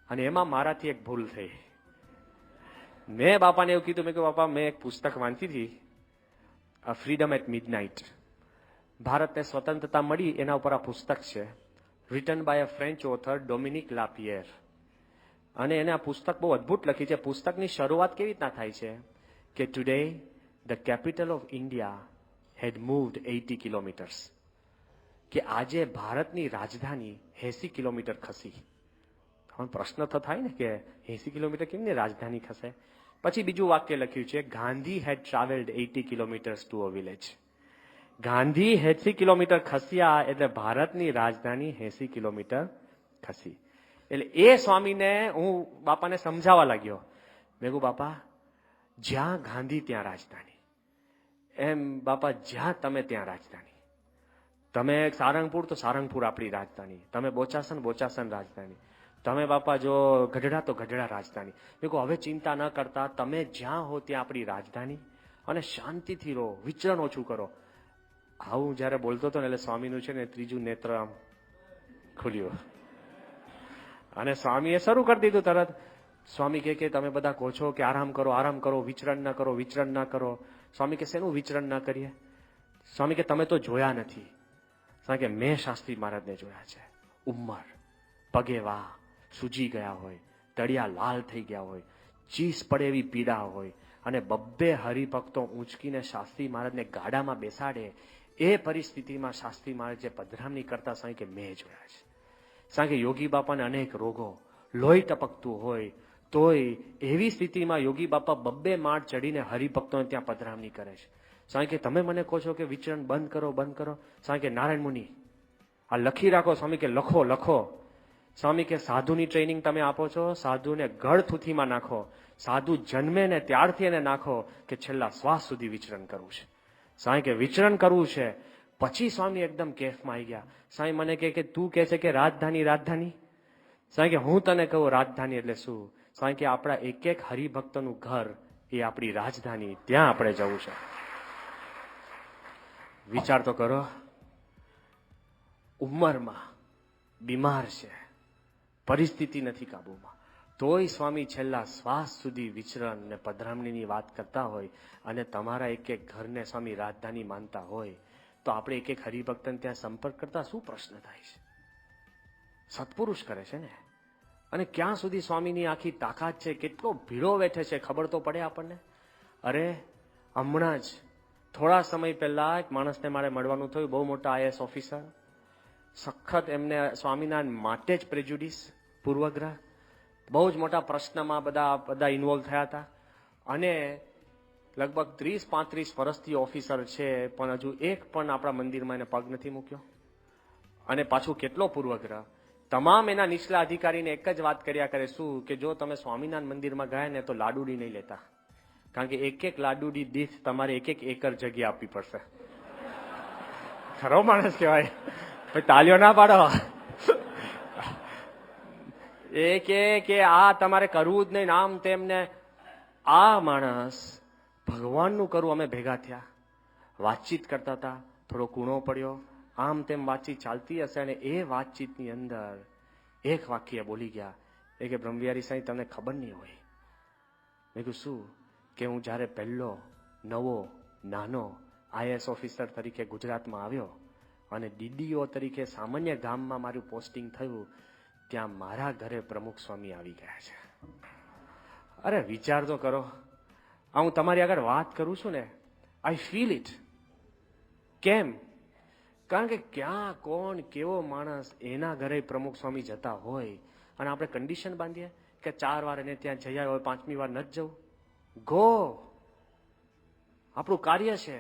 અને એમાં મારાથી એક ભૂલ થઈ. મેં બાપાને એવું કીધું, મેં કહ્યું બાપા મેં એક પુસ્તક વાંચી હતી, ફ્રીડમ એટ મિડનાઇટ. ભારતને સ્વતંત્રતા મળી એના ઉપર આ પુસ્તક છે, written by a French author Dominique Lapierre. અને એને આ પુસ્તક બહુ અદ્ભુત લખી છે. પુસ્તકની શરૂઆત કેવી રીતના થાય છે કે today the capital of India had moved 80 kilometres. કે આજે ભારતની રાજધાની 80 કિલોમીટર ખસી. હવે પ્રશ્ન તો થાય ને કે 80 કિલોમીટર કેમની રાજધાની ખસે? પછી બીજું વાક્ય લખ્યું છે, Gandhi had travelled 80 kilometres to a village. Gandhi 80 kilometre ખસ્યા એટલે ભારતની રાજધાની 80 કિલોમીટર ખસી. એટલે એ સ્વામીને હું બાપાને સમજાવવા લાગ્યો. મેં કહ્યું બાપા જ્યાં ગાંધી ત્યાં રાજધાની, એમ બાપા જ્યાં તમે ત્યાં રાજધાની. તમે સારંગપુર તો સારંગપુર આપણી રાજધાની, તમે બોચાસન બોચાસન રાજધાની, તમે બાપા જો ગઢડા તો ગઢડા રાજધાની. મેં કહું હવે ચિંતા ન કરતા, તમે જ્યાં હો ત્યાં આપણી રાજધાની અને શાંતિથી રહો, વિચરણ ઓછું કરો. આવું જયારે બોલતો હતો ને એટલે સ્વામીનું છે ને ત્રીજું નેત્ર આમ ખુલ્યું અને સ્વામીએ શરૂ કરી દીધું તરત. સ્વામી કે તમે બધા કહો છો કે આરામ કરો, આરામ કરો, વિચરણ ના કરો, વિચરણ ના કરો. સ્વામી કે શેનું વિચરણ ના કરીએ? સ્વામી કે તમે તો જોયા નથી. સ્વામી કે મેં શાસ્ત્રી મહારાજને જોયા છે. ઉંમર, પગે વાહ સૂજી ગયા હોય, તળિયા લાલ થઈ ગયા હોય, ચીસ પડે એવી પીડા હોય અને 2 હરિભક્તો ઊંચકીને શાસ્ત્રી મહારાજને ગાડામાં બેસાડે, એ પરિસ્થિતિમાં શાસ્ત્રી મહારાજ જે પધરામણી કરતા સ્વામી કે મેં જોયા છે. કારણ કે યોગી બાપાને અનેક રોગો, લોહી ટપકતું હોય તોય એવી સ્થિતિમાં યોગી બાપા 2 માળ ચડીને હરિભક્તોને ત્યાં પધરામણી કરે છે. સ્વામી કે તમે મને કહો છો કે વિચરણ બંધ કરો, બંધ કરો. સ્વામી કે નારાયણ મુનિ આ લખી રાખો. સ્વામી કે લખો, લખો. સ્વામી કે સાધુની ટ્રેનિંગ તમે આપો છો, સાધુને ગળ થૂથીમાં નાખો, સાધુ જન્મે ને ત્યારથી એને નાખો કે છેલ્લા શ્વાસ સુધી વિચરણ કરવું છે. સ્વામી કે વિચરણ કરવું છે. પછી સ્વામી એકદમ કેફમાં આવી ગયા. સ્વામી મને કે તું કહે છે કે રાજધાની, રાજધાની? સ્વામી કે હું તને કહું રાજધાની એટલે શું? સ્વામી કે આપણા એક એક હરિભક્તનું ઘર એ આપણી રાજધાની, ત્યાં આપણે જવું છે. વિચાર તો કરો, ઉંમરમાં બીમાર છે, પરિસ્થિતિ નથી કાબુમાં, તોય સ્વામી છેલ્લા શ્વાસ સુધી વિચરણ ને પધરામણીની વાત કરતા હોય અને તમારા એક એક ઘરને સ્વામી રાજધાની માનતા હોય તો આપણે એક એક હરિભક્તને ત્યાં સંપર્ક કરતા શું પ્રશ્ન થાય છે? સત્પુરુષ કરે છે ને. અને ક્યાં સુધી સ્વામીની આખી તાકાત છે, કેટલો ભીડો બેઠે છે ખબર તો પડે આપણને. અરે હમણાં જ થોડા સમય પહેલા એક માણસને મારે મળવાનું થયું, બહુ મોટા IAS ઓફિસર, સખત એમને સ્વામિનારાયણ માટે જ પ્રેજ્યુડિસ, પૂર્વગ્રહ, બહુ જ મોટા પ્રશ્નમાં બધા ઇન્વોલ્વ થયા હતા અને લગભગ 30-35 વર્ષથી ઓફિસર છે પણ હજુ એક પણ આપણા મંદિરમાં એને પગ નથી મૂક્યો. અને પાછું કેટલો પૂર્વગ્રહ. તમામ એના નીચલા અધિકારીને એક જ વાત કર્યા કરે, શું કે જો તમે સ્વામિનારાયણ મંદિરમાં ગયા ને તો લાડુડી નહીં લેતા, કારણ કે એક એક લાડુડી દીઠ તમારે એક એક એકર જગ્યા આપવી પડશે. ખરો માણસ કહેવાય. તાલીઓ ના પાડો. એ કે આ તમારે કરવું જ નહીં આમ તેમને. આ માણસ ભગવાનનું કરવું. અમે ભેગા થયા, વાતચીત કરતા હતા, થોડો કૂણો પડ્યો, આમ તેમ વાતચીત ચાલતી હશે અને એ વાતચીતની અંદર એક વાક્ય બોલી ગયા. એ કે બ્રહ્મવિહારી સાંઈ તમને ખબર નહીં હોય. મેં કીધું શું? કે હું જ્યારે પહેલો નવો નાનો આઈએએસ ઓફિસર તરીકે ગુજરાતમાં આવ્યો અને ડીડીઓ તરીકે સામાન્ય ગામમાં મારું પોસ્ટિંગ થયું, ત્યાં મારા ઘરે પ્રમુખ સ્વામી આવી ગયા છે. અરે વિચાર તો કરો. આ હું તમારી આગળ વાત કરું છું ને, આઈ ફીલ ઇટ. કેમ? કારણ કે ક્યાં કોણ કેવો માણસ એના ઘરે પ્રમુખ સ્વામી જતા હોય અને આપણે કન્ડિશન બાંધીએ કે 4 વાર એને ત્યાં જઈ આવ્યો, 5મી વાર નથી જવું. ગો, આપણું કાર્ય છે.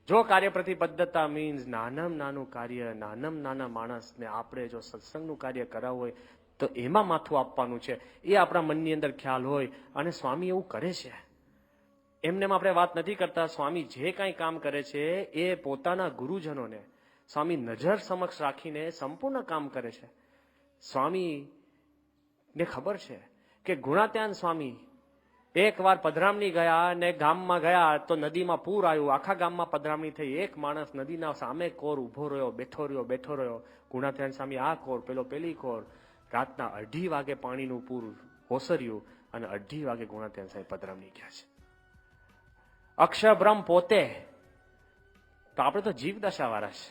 જો કાર્ય પ્રતિબદ્ધતા મીન્સ નાનામાં નાનું કાર્ય, નાનામાં નાના માણસને આપણે જો સત્સંગનું કાર્ય કરાવવું હોય તો એમાં માથું આપવાનું છે. એ આપણા મનની અંદર ખ્યાલ હોય અને સ્વામી એવું કરે છે. એમને આપણે વાત નથી કરતા. સ્વામી જે કાંઈ કામ કરે છે એ પોતાના ગુરુજનોને સ્વામી નજર સમક્ષ રાખીને સંપૂર્ણ કામ કરે છે. સ્વામીને ખબર છે કે ગુણાત્યાન સ્વામી એકવાર પધરામણી ગયા અને ગામમાં ગયા તો નદીમાં પૂર આવ્યું, આખા ગામમાં પધરામણી થઈ. એક માણસ નદીના સામે કોર ઉભો રહ્યો, બેઠો રહ્યો. ગુણાત્યાન સ્વામી આ કોર, પેલો પેલી કોર. રાતના 2:30 વાગે પાણીનું પૂર ઓસર્યું અને 2:30 વાગે ગુણાત્યાન સાહેબ પધરામણી ગયા છે. અક્ષરબ્રહ્મ પોતે. તો આપણે તો જીવ દશાવાળા છે.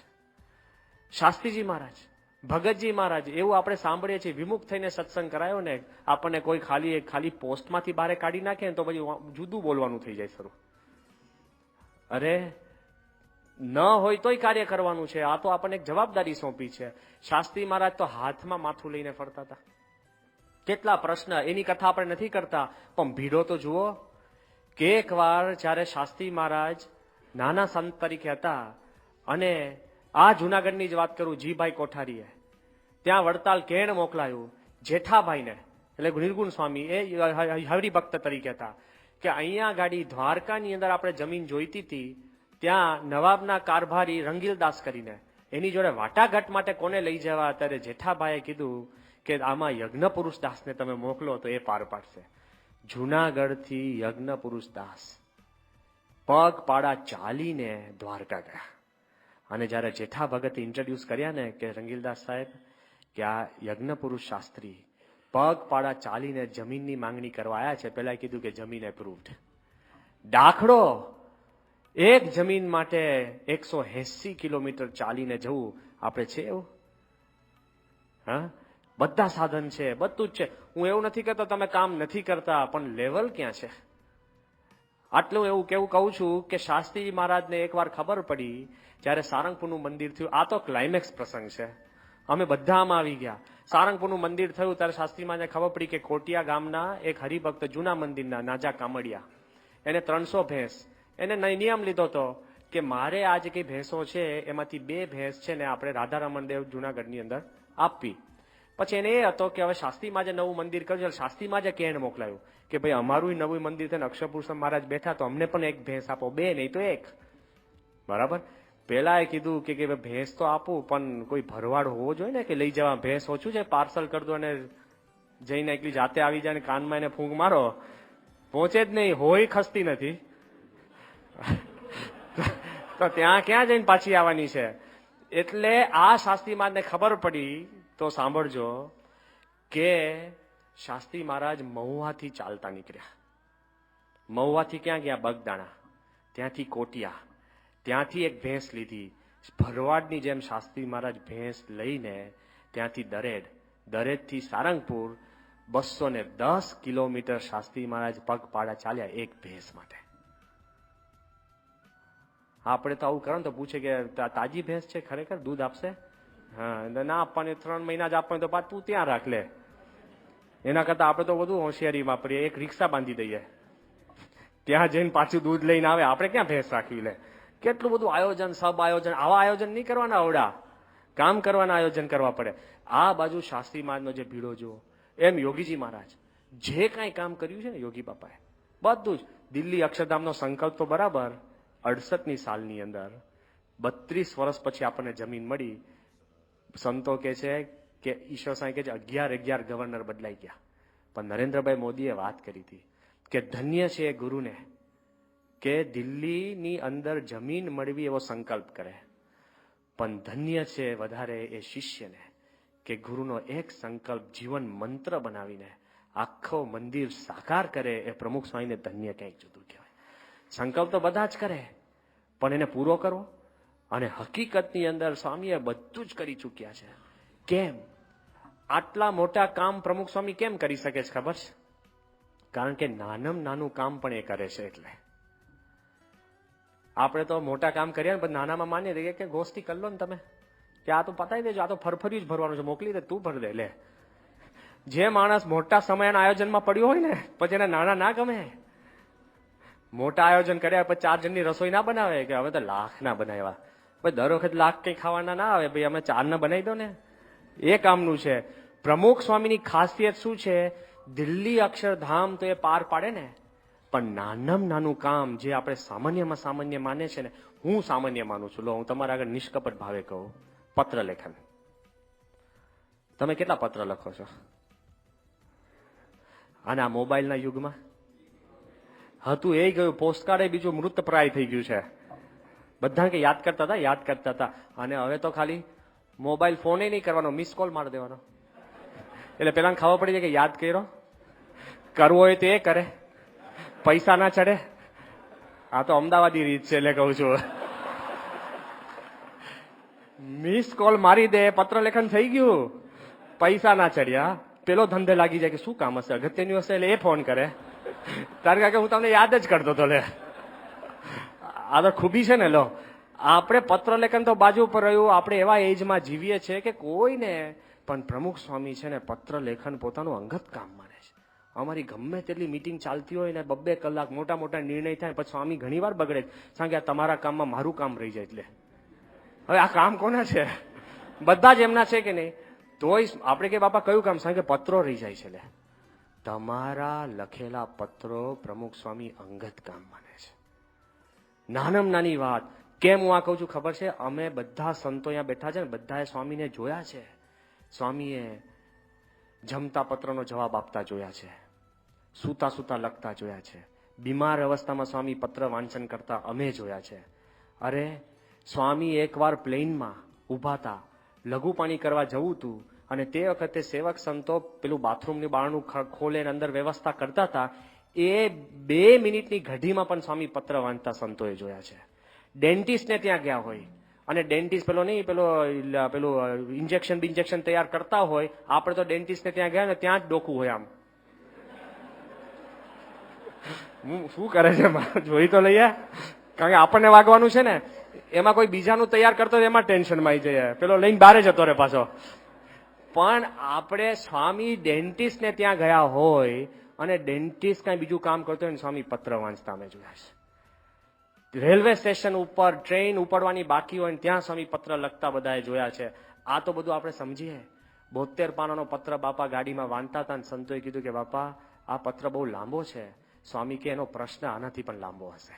શાસ્ત્રીજી મહારાજ, ભગતજી મહારાજ, એવું આપણે સાંભળીએ છીએ. વિમુખ થઈને સત્સંગ કરાયો ને, આપણને કોઈ ખાલી પોસ્ટમાંથી બહાર કાઢી નાખે ને તો પછી જુદું બોલવાનું થઈ જાય શરૂ. અરે ન હોય તોય કાર્ય કરવાનું છે. આ તો આપણને એક જવાબદારી સોંપી છે. શાસ્ત્રી મહારાજ તો હાથમાં માથું લઈને ફરતા હતા. કેટલા પ્રશ્ન, એની કથા આપણે નથી કરતા, પણ ભીડો તો જુઓ. કે એક વાર જ્યારે શાસ્ત્રી મહારાજ નાના સંત તરીકે હતા અને આ જુનાગઢની જ વાત કરું, જીભાઈ કોઠારીએ ત્યાં વડતાલ કેણ મોકલાયું જેઠાભાઈને, એટલે નિર્ગુણ સ્વામી એ હરિભક્ત તરીકે હતા, કે અહીંયા ગાડી દ્વારકાની અંદર આપણે જમીન જોઈતી હતી. ત્યાં નવાબના કારભારી રંગીલદાસ કરીને એની જોડે વાટાઘાટ માટે કોને લઈ જવા, ત્યારે જેઠાભાઈએ કીધું કે આમાં યજ્ઞ પુરુષ દાસને તમે મોકલો તો એ પાર પાડશે. જુનાગઢથી યજ્ઞ પુરુષ દાસ પગપાળા ચાલીને દ્વારકા ગયા. અને જ્યારે જેઠા ભગતે ઇન્ટ્રોડ્યુસ કર્યા ને કે રંગીલદાસ સાહેબ કે આ યજ્ઞ પુરુષ શાસ્ત્રી પગપાળા ચાલીને જમીનની માંગણી કરવા આવ્યા છે, પેલા કીધું કે જમીન એપ્રુવ્ડ. દાખલો એક જમીન માટે 180 કિલોમીટર ચાલીને જવું આપણે છે એવું? હા, બધા સાધન છે, બધું જ છે. હું એવું નથી કહેતો તમે કામ નથી કરતા, પણ લેવલ ક્યાં છે? આટલું એવું કેવું કહું છું કે શાસ્ત્રીજી મહારાજને એકવાર ખબર પડી જ્યારે સારંગપુરનું મંદિર થયું. આ તો ક્લાઇમેક્સ પ્રસંગ છે. અમે બધા આમાં આવી ગયા. સારંગપુરનું મંદિર થયું ત્યારે શાસ્ત્રી મહારાજને ખબર પડી કે કોટિયા ગામના એક હરિભક્ત જૂના મંદિરના નાજા કામડિયા, એને 300 ભેંસ, એને નિયમ લીધો હતો કે મારે આ જે કઈ ભેંસો છે એમાંથી 2 ભેંસ છે ને આપણે રાધારમણ દેવ જુનાગઢની અંદર આપવી. પછી એને એ હતો કે હવે શાસ્ત્રીમાં જે નવું મંદિર કર્યું, શાસ્ત્રીમાં જે કેણ મોકલાયું કે ભાઈ અમારું નવું મંદિર છે ને અક્ષરપુરુષોત્તમ મહારાજ બેઠા તો અમને પણ 1 ભેંસ આપો, 2 નહીં તો 1. બરાબર. પેલા એ કીધું કે ભેંસ તો આપું પણ કોઈ ભરવાડ હોવો જોઈએ ને, કે લઈ જવા. ભેંસ ઓછું છે, પાર્સલ કરી દો અને જઈને એકલી જાતે આવી જાય ને કાનમાં એને ફૂંક મારો, પહોંચે જ નહીં, હોય ખસતી નથી. તો ત્યાં ક્યાં જઈને પાછી આવવાની છે? એટલે આ શાસ્ત્રી મહારાજને ખબર પડી. તો સાંભળજો કે શાસ્ત્રી મહારાજ મહુવાથી ચાલતા નીકળ્યા. મહુવાથી ક્યાં ગયા? બગદાણા. ત્યાંથી કોટિયા, ત્યાંથી એક ભેંસ લીધી. ભરવાડની જેમ શાસ્ત્રી મહારાજ ભેંસ લઈને ત્યાંથી દરેડથી સારંગપુર 210 કિલોમીટર શાસ્ત્રી મહારાજ પગપાળા ચાલ્યા એક ભેંસ માટે. આપણે તો આવું કરો ને તો પૂછે કે તાજી ભેંસ છે, ખરેખર દૂધ આપશે? હા, ના આપવાની, 3 મહિના જ આપવાની તો પાછું તું ત્યાં રાખ લે. એના કરતા આપણે તો બધું હોશિયારી વાપરીએ, એક રિક્ષા બાંધી દઈએ, ત્યાં જઈને પાછું દૂધ લઈને આવે. આપણે ક્યાં ભેંસ રાખવી લે? કેટલું બધું આયોજન, સબ આયોજન. આવા આયોજન નહીં કરવાના, આવડા કામ કરવાના આયોજન કરવા પડે. આ બાજુ શાસ્ત્રી મહારાજનો જે ભીડો જુઓ, એમ યોગીજી મહારાજ જે કાંઈ કામ કર્યું છે ને યોગી બાપાએ, બધું જ. દિલ્હી અક્ષરધામનો સંકલ્પ તો બરાબર 68ની સાલની અંદર 32 વર્ષ પછી આપણને જમીન મળી. સંતો કે છે કે ઈશ્વર સાંઈ કે છે 11 ગવર્નર બદલાઈ ગયા, પણ નરેન્દ્રભાઈ મોદીએ વાત કરી હતી કે ધન્ય છે એ ગુરુને કે દિલ્હીની અંદર જમીન મળવી એવો સંકલ્પ કરે, પણ ધન્ય છે વધારે એ શિષ્યને કે ગુરુનો એક સંકલ્પ જીવન મંત્ર બનાવીને આખો મંદિર સાકાર કરે. એ પ્રમુખ સ્વામીને ધન્ય કંઈક જુદું કહેવાય. સંકલ્પ તો બધા જ કરે, પણ એને પૂરો કરવો. અને હકીકતની અંદર સ્વામીએ બધું જ કરી ચૂક્યા છે. કેમ આટલા મોટા કામ પ્રમુખ સ્વામી કેમ કરી શકે છે ખબર છે? કારણ કે નાનામાં નાનું કામ પણ એ કરે છે. એટલે આપણે તો મોટા કામ કરીએ ને, પણ નાનામાં માની દઈએ કે ગોષ્ઠી કરી લો ને તમે, કે આ તો પતાવી દેજો, આ તો ફરફર્યું જ ભરવાનું છે, મોકલી દે, તું ભર દે. લે, જે માણસ મોટા સમયના આયોજનમાં પડ્યો હોય ને, પછી એને નાના ના ગમે. મોટા આયોજન કર્યા પછી 4 જણની રસોઈ ના બનાવે કે હવે તો લાખ ના બનાવ્યા. ભાઈ દર વખત લાખ કઈ ખાવાના ના આવે, ભાઈ અમે 4 ના બનાવી દો ને. એ કામનું છે. પ્રમુખ સ્વામીની ખાસિયત શું છે? દિલ્હી અક્ષરધામ તો એ પાર પાડે ને, પણ નાનામાં નાનું કામ જે આપણે સામાન્યમાં સામાન્ય માને છે ને, હું સામાન્ય માનું છું. લો, હું તમારા આગળ નિષ્કપટ ભાવે કહું, પત્ર લેખન. તમે કેટલા પત્ર લખો છો? અને આ મોબાઈલના યુગમાં હતું એ ગયું, પોસ્ટકાર્ડ એ બીજું મૃતપ્રાય થઈ ગયું છે. બધા કે યાદ કરતા હતા. અને હવે તો ખાલી મોબાઈલ ફોન નહીં કરવાનો, મિસ કોલ મારી દેવાનો. એટલે પેલા ખબર પડી જાય કે યાદ કર્યો, કરવો હોય તો એ કરે, પૈસા ના ચડે. આ તો અમદાવાદી રીત છે, એટલે કહું છું. મિસ કોલ મારી દે, પત્ર લેખન થઈ ગયું, પૈસા ના ચડ્યા. પેલો ધંધે લાગી જાય કે શું કામ હશે, અગત્યનું હશે, એટલે એ ફોન કરે. તારે કાકે હું તમને યાદ જ કરતો હતો. લે, આ તો ખૂબી છે ને. લો, આપણે પત્ર લેખન તો બાજુ પર રહ્યું. આપણે એવા એજમાં જીવીએ છીએ કે કોઈને પણ પ્રમુખ સ્વામી છે ને પત્ર લેખન પોતાનું અંગત કામ માને છે. અમારી ગમે તેટલી મીટિંગ ચાલતી હોય ને, 2-2 કલાક મોટા મોટા નિર્ણય થાય, પછી સ્વામી ઘણી વાર બગડે કારણ કે આ તમારા કામમાં મારું કામ રહી જાય. એટલે હવે આ કામ કોના છે? બધા જ એમના છે કે નહીં? તોય આપણે કે બાપા કયું કામ? કારણ કે પત્રો રહી જાય છે. લે, તમારા લખેલા પત્રો પ્રમુખ સ્વામી અંગત કામ માને છે. નાનામાં નાની વાત. કેમ હું આ કહું છું ખબર છે? અમે બધા સંતો અહીંયા બેઠા છે ને, બધાએ સ્વામીને જોયા છે. સ્વામીએ જમતા પત્રનો જવાબ આપતા જોયા છે, સૂતા સૂતા લખતા જોયા છે, બીમાર અવસ્થામાં સ્વામી પત્ર વાંચન કરતા અમે જોયા છે. અરે, સ્વામી એકવાર પ્લેનમાં ઊભા હતા, લઘુ પાણી કરવા જવું હતું, અને તે વખતે સેવક સંતો પેલું બાથરૂમની બારણું ખોલે અંદર વ્યવસ્થા કરતા હતા. એ 2 મિનિટની ઘડીમાં પણ સ્વામી પત્ર વાંચતા સંતોએ જોયા છે. ડેન્ટિસ્ટને ત્યાં ગયા હોય, અને ડેન્ટિસ્ટ પેલું ઇન્જેક્શન તૈયાર કરતા હોય. આપણે તો ડેન્ટિસ્ટને ત્યાં ગયા ને, ત્યાં જ ડોકું હોય. આમ શું કરે છે જોઈ તો લઈએ, કારણ કે આપણને વાગવાનું છે ને. એમાં કોઈ બીજાનું તૈયાર કરતો એમાં ટેન્શનમાં આવી જાય, પેલો લઈને બારે જતો રહે પાછો. પણ આપણે સ્વામી ડેન્ટિસ્ટને ત્યાં ગયા હોય, અને ડેન્ટિસ્ટ કઈ બીજું કામ કરતો હોય ને, સ્વામી પત્ર વાંચતા અમે જોયા છે. રેલવે સ્ટેશન ઉપર ટ્રેન ઉપડવાની બાકી હોય ને, ત્યાં સ્વામી પત્ર લખતા બધાએ જોયા છે. આ તો બધું આપણે સમજીએ. 72 પાનાનો પત્ર બાપા ગાડીમાં વાંચતા હતા, અને સંતોએ કીધું કે બાપા આ પત્ર બહુ લાંબો છે. સ્વામી કે એનો પ્રશ્ન આનાથી પણ લાંબો હશે.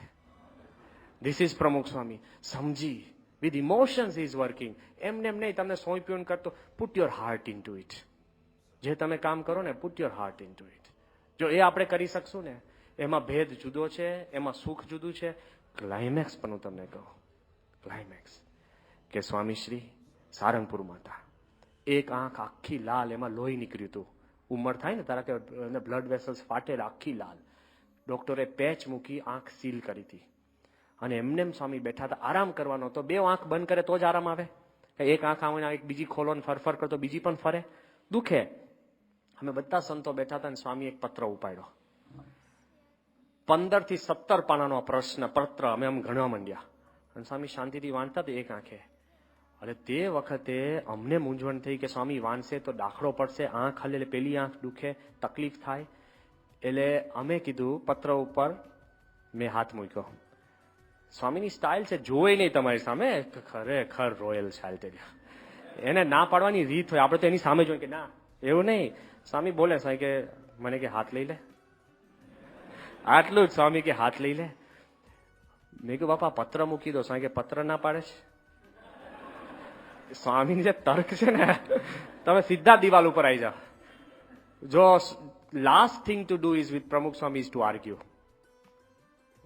ધીસ ઇઝ પ્રમુખ સ્વામી. સમજી, વિથ ઇમોશન્સ ઇઝ વર્કિંગ. એમને એમ નહીં તમને સોંપ્યું કરતો. Put your heart into it. જે તમે કામ કરો ને, put your heart into it. જો એ આપણે કરી શકશું ને, એમાં ભેદ જુદો છે, એમાં સુખ જુદું છે. ક્લાઇમેક્સ પણ હું તમને કહું, ક્લાઇમેક્સ કે સ્વામીશ્રી સારંગપુરમાં હતા. એક આંખ આખી લાલ, એમાં લોહી નીકળ્યું હતું. ઉંમર થાય ને તારા કે બ્લડ વેસલ્સ ફાટેલા, આખી લાલ. ડોક્ટરે પેચ મૂકી, આંખ સીલ કરી હતી. અને એમને સ્વામી બેઠા હતા, આરામ કરવાનો હતો. 2 આંખ બંધ કરે તો જ આરામ આવે. એક આંખ આવે, એક બીજી ખોલો ને ફરફર કરતો બીજી પણ ફરે, દુખે. અમે બધા સંતો બેઠા હતા, અને સ્વામી એક પત્ર ઉપાડ્યો. 15 થી 17 પાનાનો પત્ર અમે આમ ગણવા માંડ્યા, અને સ્વામી શાંતિથી વાંચતા હતા એક આંખે. અને તે વખતે અમને મૂંઝવણ થઈ કે સ્વામી વાંચશે તો દાખલો પડશે, આંખ હાલે એટલે પેલી આંખ દુખે, તકલીફ થાય. એટલે અમે કીધું પત્ર ઉપર મેં હાથ મૂક્યો. સ્વામીની સ્ટાઇલ છે, જોઈ નહીં તમારી સામે, ખરેખર રોયલ સ્ટાઇલ તે. એને ના પાડવાની રીત હોય, આપણે તો એની સામે જોઈએ કે ના, એવું નહીં. સ્વામી બોલે સાહેબ કે મને કે હાથ લઈ લે, આટલું જ. સ્વામી કે હાથ લઈ લે. મેં કહ્યું બાપા પત્ર મૂકી દો. સ્વામી કે પત્ર ના પાડે છે. સ્વામીની જે તર્ક છે ને, તમે સીધા દિવાલ ઉપર આવી જાઓ. જો last thing to do is with પ્રમુખ સ્વામી ઇઝ ટુ આર્ગ્યુ.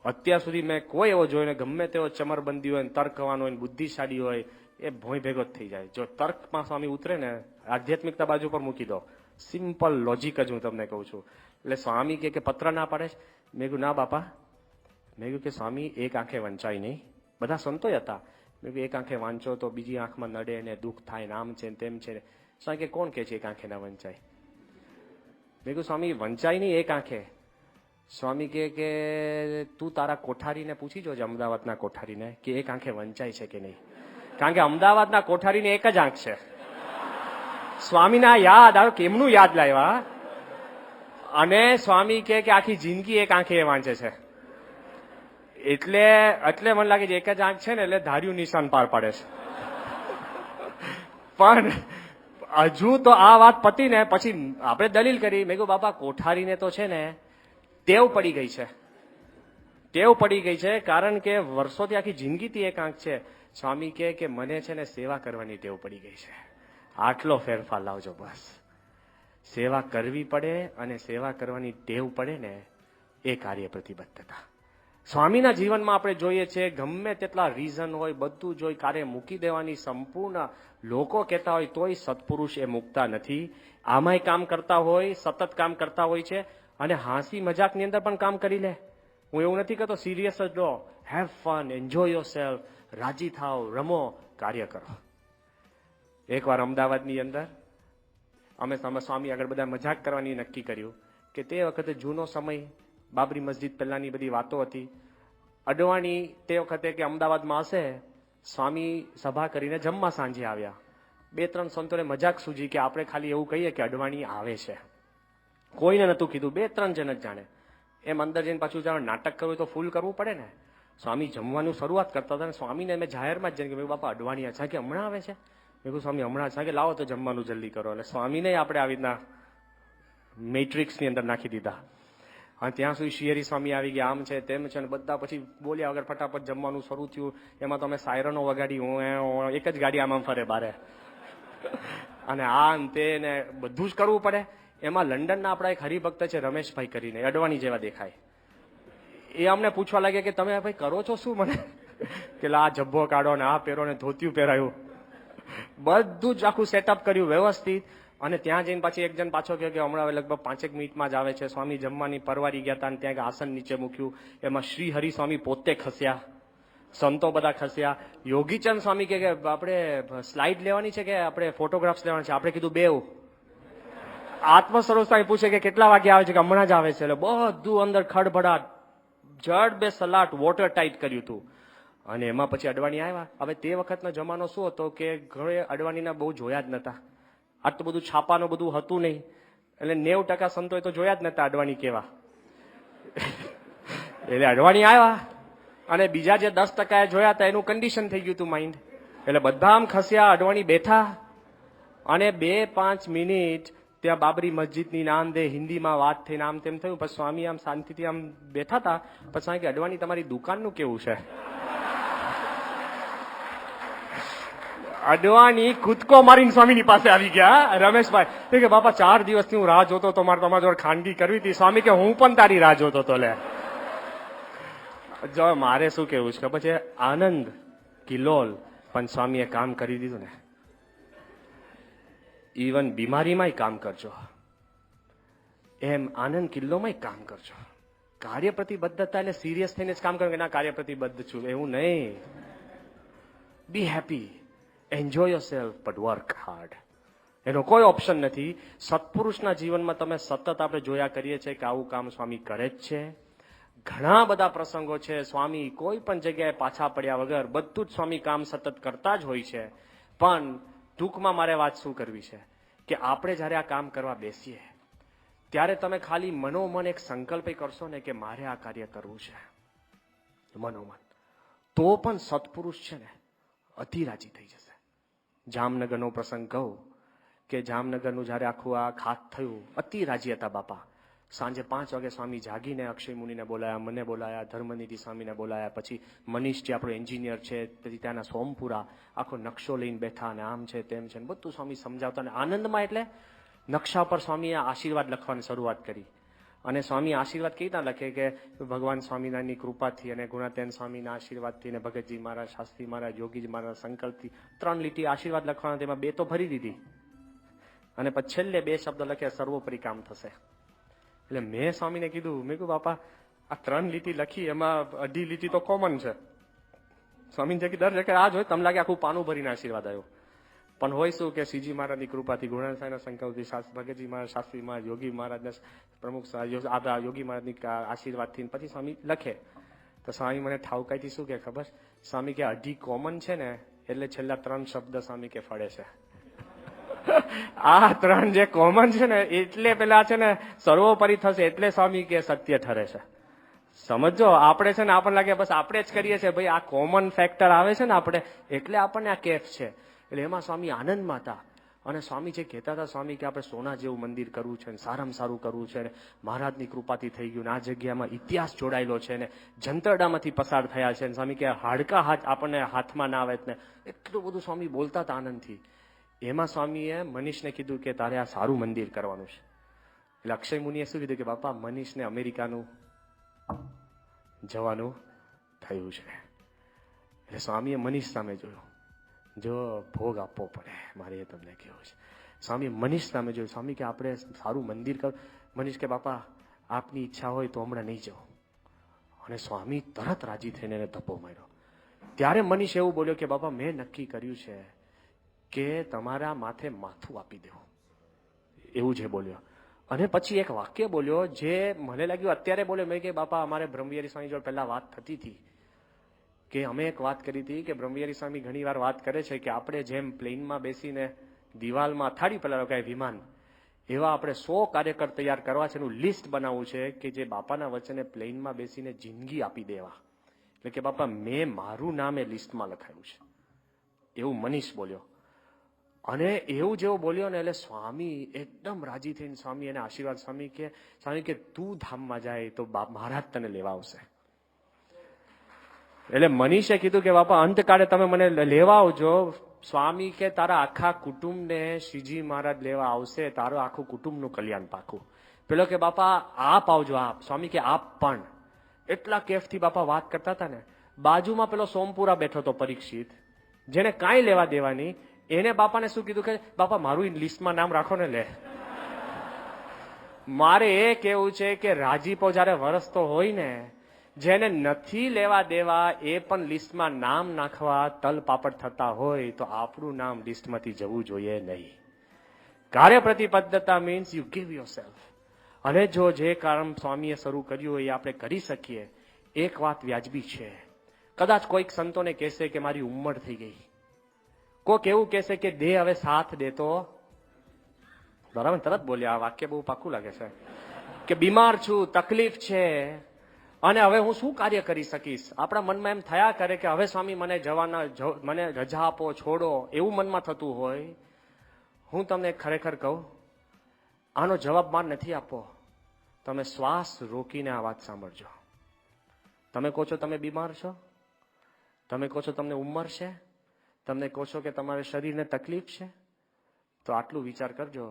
અત્યાર સુધી મેં કોઈ એવો જોયો ને ગમે તેવો ચમરબંધી હોય, તર્કવાનો હોય, બુદ્ધિશાળી હોય, એ ભોંય ભેગો જ થઈ જાય. જો તર્કમાં સ્વામી ઉતરે ને, આધ્યાત્મિકતા બાજુ પર મૂકી દો. સિમ્પલ લોજિક જ હું તમને કહું છું. એટલે સ્વામી કે પત્ર ના પાડે છે. મેં કહ્યું ના બાપા. મેં કહ્યું કે સ્વામી એક આંખે વંચાય નહીં. બધા સંતોય હતા. મેં કહ્યું એક આંખે વાંચો તો બીજી આંખમાં નડે ને દુઃખ થાય ને આમ છે ને તેમ છે. સ્વામી કે કોણ કે છે એક આંખે ના વંચાય? મેં કહ્યું સ્વામી વંચાય નહીં એક આંખે. સ્વામી કે તું તારા કોઠારીને પૂછી જોજે, અમદાવાદના કોઠારીને, કે એક આંખે વંચાય છે કે નહીં. કારણ કે અમદાવાદના કોઠારીને એક જ આંખ છે. સ્વામીના યાદ આવે કેમનું યાદ લાવ્યા. અને સ્વામી કે આખી જિંદગી એક આંખે વાંચે છે. એટલે મને લાગે છે એક જ આંખ છે ને એટલે ધાર્યું નિશાન પાર પાડે છે. પણ હજુ તો આ વાત પતી ને પછી આપણે દલીલ કરી. મેં કહ્યું બાપા કોઠારીને તો છે ને ટેવ પડી ગઈ છે. ટેવ પડી ગઈ છે કારણ કે વર્ષોથી આખી જિંદગીથી એક આંખ છે. સ્વામી કે મને છે ને સેવા કરવાની ટેવ પડી ગઈ છે. આટલો ફેરફાર લાવજો બસ. સેવા કરવી પડે અને સેવા કરવાની ટેવ પડે ને એ કાર્ય પ્રતિબદ્ધતા. સ્વામીના જીવનમાં આપણે જોઈએ છે ગમે તેટલા રીઝન હોય બધું જોઈ કાર્ય મૂકી દેવાની સંપૂર્ણ લોકો કહેતા હોય તોય સત્પુરુષ એ મૂકતા નથી. આમાંય કામ કરતા હોય, સતત કામ કરતા હોય છે અને હાંસી મજાકની અંદર પણ કામ કરી લે. હું એવું નથી કહેતો સિરિયસ જ લો, have fun, enjoy yourself, રાજી થાવ, રમો, કાર્ય કરો. એકવાર અમદાવાદની અંદર અમે સ્વામી આગળ બધા મજાક કરવાની નક્કી કર્યું કે તે વખતે જૂનો સમય, બાબરી મસ્જિદ પહેલાની બધી વાતો હતી. અડવાણી તે વખતે કે અમદાવાદમાં હશે, સ્વામી સભા કરીને જમવા સાંજે આવ્યા. 2-3 સંતોને મજાક સૂજી કે આપણે ખાલી એવું કહીએ કે અડવાણી આવે છે. કોઈને નતું કીધું, 2-3 જણ જ જાણે. એમ અંદર જઈને પાછું જાણે નાટક કરવું તો ફૂલ કરવું પડે ને. સ્વામી જમવાનું શરૂઆત કરતા હતા. સ્વામીને મેં જાહેરમાં જ જઈને કે બાપા અડવાણી છે કે હમણાં આવે છે. મેં કહ્યું સ્વામી હમણાં છે કે લાવો તો જમવાનું જલ્દી કરો. એટલે સ્વામીને આપણે આવી રીતના મેટ્રિક્સની અંદર નાખી દીધા. અને ત્યાં સુધી શિયરી સ્વામી આવી ગયા, આમ છે તેમ છે. અને બધા પછી બોલ્યા વગર ફટાફટ જમવાનું શરૂ થયું. એમાં તો અમે સાયરનો વગાડી, હું એક જ ગાડી આમ ફરે બારે. અને આ તે ને બધું જ કરવું પડે. એમાં લંડનના આપણા એક હરિભક્ત છે રમેશભાઈ કરીને, અડવાણી જેવા દેખાય. એ અમને પૂછવા લાગ્યા કે તમે ભાઈ કરો છો શું? મને કે આ જબ્બો કાઢો ને આ પહેરો ને ધોતિયું પહેરાયું. બધું જ આખું સેટઅપ કર્યું વ્યવસ્થિત. અને ત્યાં જઈને પાછી એક જણ પાછો કહ્યો કે હમણાં લગભગ 5 મિનિટમાં જ આવે છે. સ્વામી જમવાની પરવારી ગયા હતા અને ત્યાં આસન નીચે મૂક્યું. એમાં શ્રી હરિ સ્વામી પોતે ખસ્યા, સંતો બધા ખસ્યા. યોગીચંદ સ્વામી કે આપણે સ્લાઇડ લેવાની છે કે આપણે ફોટોગ્રાફ્સ લેવાના છે? આપણે કીધું બેવ. આત્મ સરોજ પૂછે કે કેટલા વાગે આવે છે? કે હમણાં જ આવે છે. એટલે બધું અંદર ખડભડાટ, જડ બે સલાટ, વોટર ટાઈટ કર્યું હતું. અને એમાં પછી અડવાણી આવ્યા. હવે તે વખતનો જમાનો શું હતો કે ઘરે અડવાણીના બહુ જોયા જ નતા. આટલું બધું છાપાનું બધું હતું નહીં. એટલે 90% સંતોએ તો જોયા જ નતા અડવાણી કેવા. એટલે અડવાણી આવ્યા અને બીજા જે 10% જોયા હતા એનું કન્ડિશન થઈ ગયું હતું માઇન્ડ. એટલે બધા આમ ખસ્યા, અડવાણી બેઠા અને 2-5 મિનિટ ત્યાં બાબરી મસ્જિદની નામ દે હિન્દીમાં વાત થઈને આમ તેમ થયું. પછી સ્વામી આમ શાંતિથી આમ બેઠા હતા. પછી કે અડવાણી તમારી દુકાનનું કેવું છે? અડવાણી કૂદકો મારીને સ્વામીની પાસે આવી ગયા. રમેશભાઈ કે બાપા 4 દિવસથી હું રાહ જોતો તો, મારે તમારા જોડે ખાનગી કરવી હતી. સ્વામી કે હું પણ તારી રાહ જોતો તો. લે જો મારે શું કેવું છે ખબર છે? આનંદ કિલોલ પણ સ્વામીએ કામ કરી દીધું ને. ઇવન બીમારીમાંય કામ કરજો, એમ આનંદ કિલ્લોમાંય કામ કરજો. કાર્ય પ્રતિબદ્ધતા એટલે સિરિયસ થઈને જ કામ કરો કે ના કાર્ય પ્રતિબદ્ધ છું એવું નહીં. બી happy, enjoy your self but work hard. એનો કોઈ ઓપ્શન નથી. સત્પુરુષના જીવનમાં તમે સતત આપણે જોયા કરીએ છીએ કે આવું કામ સ્વામી કરે જ છે. ઘણા બધા પ્રસંગો છે સ્વામી કોઈ પણ જગ્યાએ પાછા પડ્યા વગર બધું જ સ્વામી કામ સતત કરતા જ હોય છે. પણ ટૂંકમાં મારે વાત શું કરવી છે કે આપણે જ્યારે આ કામ કરવા બેસીએ ત્યારે તમે ખાલી મનોમન એક સંકલ્પ કરશો ને કે મારે આ કાર્ય કરવું છે મનોમન, તો પણ સત્પુરુષ છે ને અતિ રાજી થઈ જશે. જામનગરનો પ્રસંગ કહું કે જામનગરનું જ્યારે આખું આ ખાત થયું, અતિ રાજી હતા બાપા. સાંજે 5 વાગે સ્વામી જાગીને અક્ષય મુનિને બોલાયા, મને બોલાયા, ધર્મનિધિ સ્વામીને બોલાયા, પછી મનીષ જે આપણો એન્જિનિયર છે, પછી ત્યાંના સોમપુરા આખો નકશો લઈને બેઠા, અને આમ છે તેમ છે, બધું સ્વામી સમજાવતા, અને આનંદમાં એટલે નકશા પર સ્વામીએ આશીર્વાદ લખવાની શરૂઆત કરી. અને સ્વામી આશીર્વાદ કેવી રીતના લખે કે ભગવાન સ્વામિનારાયણની કૃપાથી અને ગુણાતીન સ્વામીના આશીર્વાદથી અને ભગતજી મહારાજ, શાસ્ત્રી મહારાજ, યોગીજી મહારાજ સંકલ્પથી 3 લીટી આશીર્વાદ લખવાના, તેમાં 2 તો ભરી દીધી, અને પછી છેલ્લે 2 શબ્દ લખ્યા, સર્વોપરી કામ થશે. એટલે મેં સ્વામીને કીધું, મેં કહ્યું બાપા આ 3 લીટી લખી, એમાં 2.5 લીટી તો કોમન છે. સ્વામીને જગ્યા દર જગ્યાએ આ જ હોય, તમને લાગે આખું પાનું ભરીને આશીર્વાદ આવ્યો, પણ હોય શું કે શ્રીજી મહારાજની કૃપાથી, ગુણાતીનના સંકલ્પથી, ભગતજી મહારાજ, શાસ્ત્રી મહારાજ, યોગી મહારાજના પ્રમુખ આપણા યોગી મહારાજની આશીર્વાદથી પછી સ્વામી લખે. તો સ્વામી મને ઠાવકાઈથી શું કે ખબર, સ્વામી કે 2.5 કોમન છે ને, એટલે છેલ્લા 3 શબ્દ સ્વામી કે ફળે છે. આ 3 જે કોમન છે ને, એટલે પેલા છે ને સર્વોપરી થશે, એટલે સ્વામી કે સત્ય ઠરે છે. સમજો, આપણે છે ને આપણને લાગે બસ આપણે જ કરીએ છીએ, ભાઈ આ કોમન ફેક્ટર આવે છે ને આપણે, એટલે આપણને આ કેફ છે. એટલે એમાં સ્વામી આનંદમાં હતા. અને સ્વામી જે કહેતા હતા, સ્વામી કે આપણે સોના જેવું મંદિર કરવું છે, સારામાં સારું કરવું છે, મહારાજની કૃપાથી થઈ ગયું, આ જગ્યામાં ઇતિહાસ જોડાયેલો છે, ને જંતરડામાંથી પસાર થયા છે, સ્વામી કે હાડકા આપણને હાથમાં ના આવે ને, એટલું બધું સ્વામી બોલતા હતા આનંદથી. એમાં સ્વામીએ મનીષને કીધું કે તારે આ સારું મંદિર કરવાનું છે. એટલે અક્ષય મુનિએ શું કીધું કે બાપા મનીષને અમેરિકાનું જવાનું થયું છે. એટલે સ્વામીએ મનીષ સામે જોયું, જો ભોગ આપવો પડે મારે, એ તમને કેવું છે. સ્વામી મનીષ સામે જોયું, સ્વામી કે આપણે સારું મંદિર કર. મનીષ કે બાપા આપની ઈચ્છા હોય તો હમણાં નહીં જાઓ. અને સ્વામી તરત રાજી થઈને એને ધપ્પો માર્યો. ત્યારે મનીષ એવું બોલ્યો કે બાપા મેં નક્કી કર્યું છે કે તમારા માથે માથું આપી દેવું, એવું જે બોલ્યો. અને પછી એક વાક્ય બોલ્યો જે મને લાગ્યું અત્યારે બોલ્યો. મેં કે બાપા અમારે બ્રહ્મવિહારી સ્વામી જોડે પહેલા વાત થતી હતી કે અમે એક વાત કરી હતી કે બ્રહ્મવિહારી સ્વામી ઘણી વાર વાત કરે છે કે આપણે જેમ પ્લેનમાં બેસીને દિવાલમાં અથાડી પેલા રોકાય વિમાન, એવા આપણે 100 કાર્યકર તૈયાર કરવા છે, એનું લિસ્ટ બનાવવું છે કે જે બાપાના વચને પ્લેનમાં બેસીને જિંદગી આપી દેવા. એટલે કે બાપા મેં મારું નામ એ લિસ્ટમાં લખાયું છે, એવું મનીષ બોલ્યો. અને એવું જેવું બોલ્યો ને એટલે સ્વામી એકદમ રાજી થઈને સ્વામી એને આશીર્વાદ, સ્વામી કે તું ધામમાં જાય તો મહારાજ તને લેવા આવશે. એટલે મનીષે કીધું કે બાપા અંતકાળે તમે મને લેવા આવજો. સ્વામી કે તારા આખા કુટુંબને શ્રીજી મહારાજ લેવા આવશે, તારું આખું કુટુંબનું કલ્યાણ પાકું. પેલો કે બાપા આપ આવજો, આપ. સ્વામી કે આપ પણ. એટલા કેફથી બાપા વાત કરતા હતા ને, બાજુમાં પેલો સોમપુરા બેઠો હતો પરીક્ષિત, જેને કાંઈ લેવા દેવાની. એને બાપાને શું કીધું કે બાપા મારું લિસ્ટમાં નામ રાખો ને. લે મારે એ કેવું છે કે રાજીપો જયારે વરસતો હોય ને, જેને નથી લેવા દેવા એ પણ લિસ્ટમાં નામ નાખવા તલ પાપડ થતા હોય તો આપણું નામ લિસ્ટમાંથી જવું જોઈએ નહીં. કાર્ય પ્રતિબદ્ધતા મીન્સ યુ ગીવ યોરસેલ્ફ. અને જો જે કામ સ્વામીએ શરૂ કર્યું હોય એ આપણે કરી શકીએ. એક વાત વ્યાજબી છે, કદાચ કોઈક સંતોને કહેશે કે મારી ઉંમર થઈ ગઈ, કોઈક એવું કહેશે કે દેહ હવે સાથ દેતો, બરાબર તરત બોલ્યા, આ વાક્ય બહુ પાકું લાગે છે, કે બીમાર છું, તકલીફ છે, અને હવે હું શું કાર્ય કરી શકીશ. આપણા મનમાં એમ થયા કરે કે હવે સ્વામી મને રજા આપો, છોડો, એવું મનમાં થતું હોય. હું તમને ખરેખર કહું, આનો જવાબ માર નથી આપો. તમે શ્વાસ રોકીને આ વાત સાંભળજો. તમે કહો છો તમે બીમાર છો, તમે કહો છો તમને ઉંમર છે, તમને કહો છો કે તમારા શરીરને તકલીફ છે, તો આટલું વિચાર કરજો.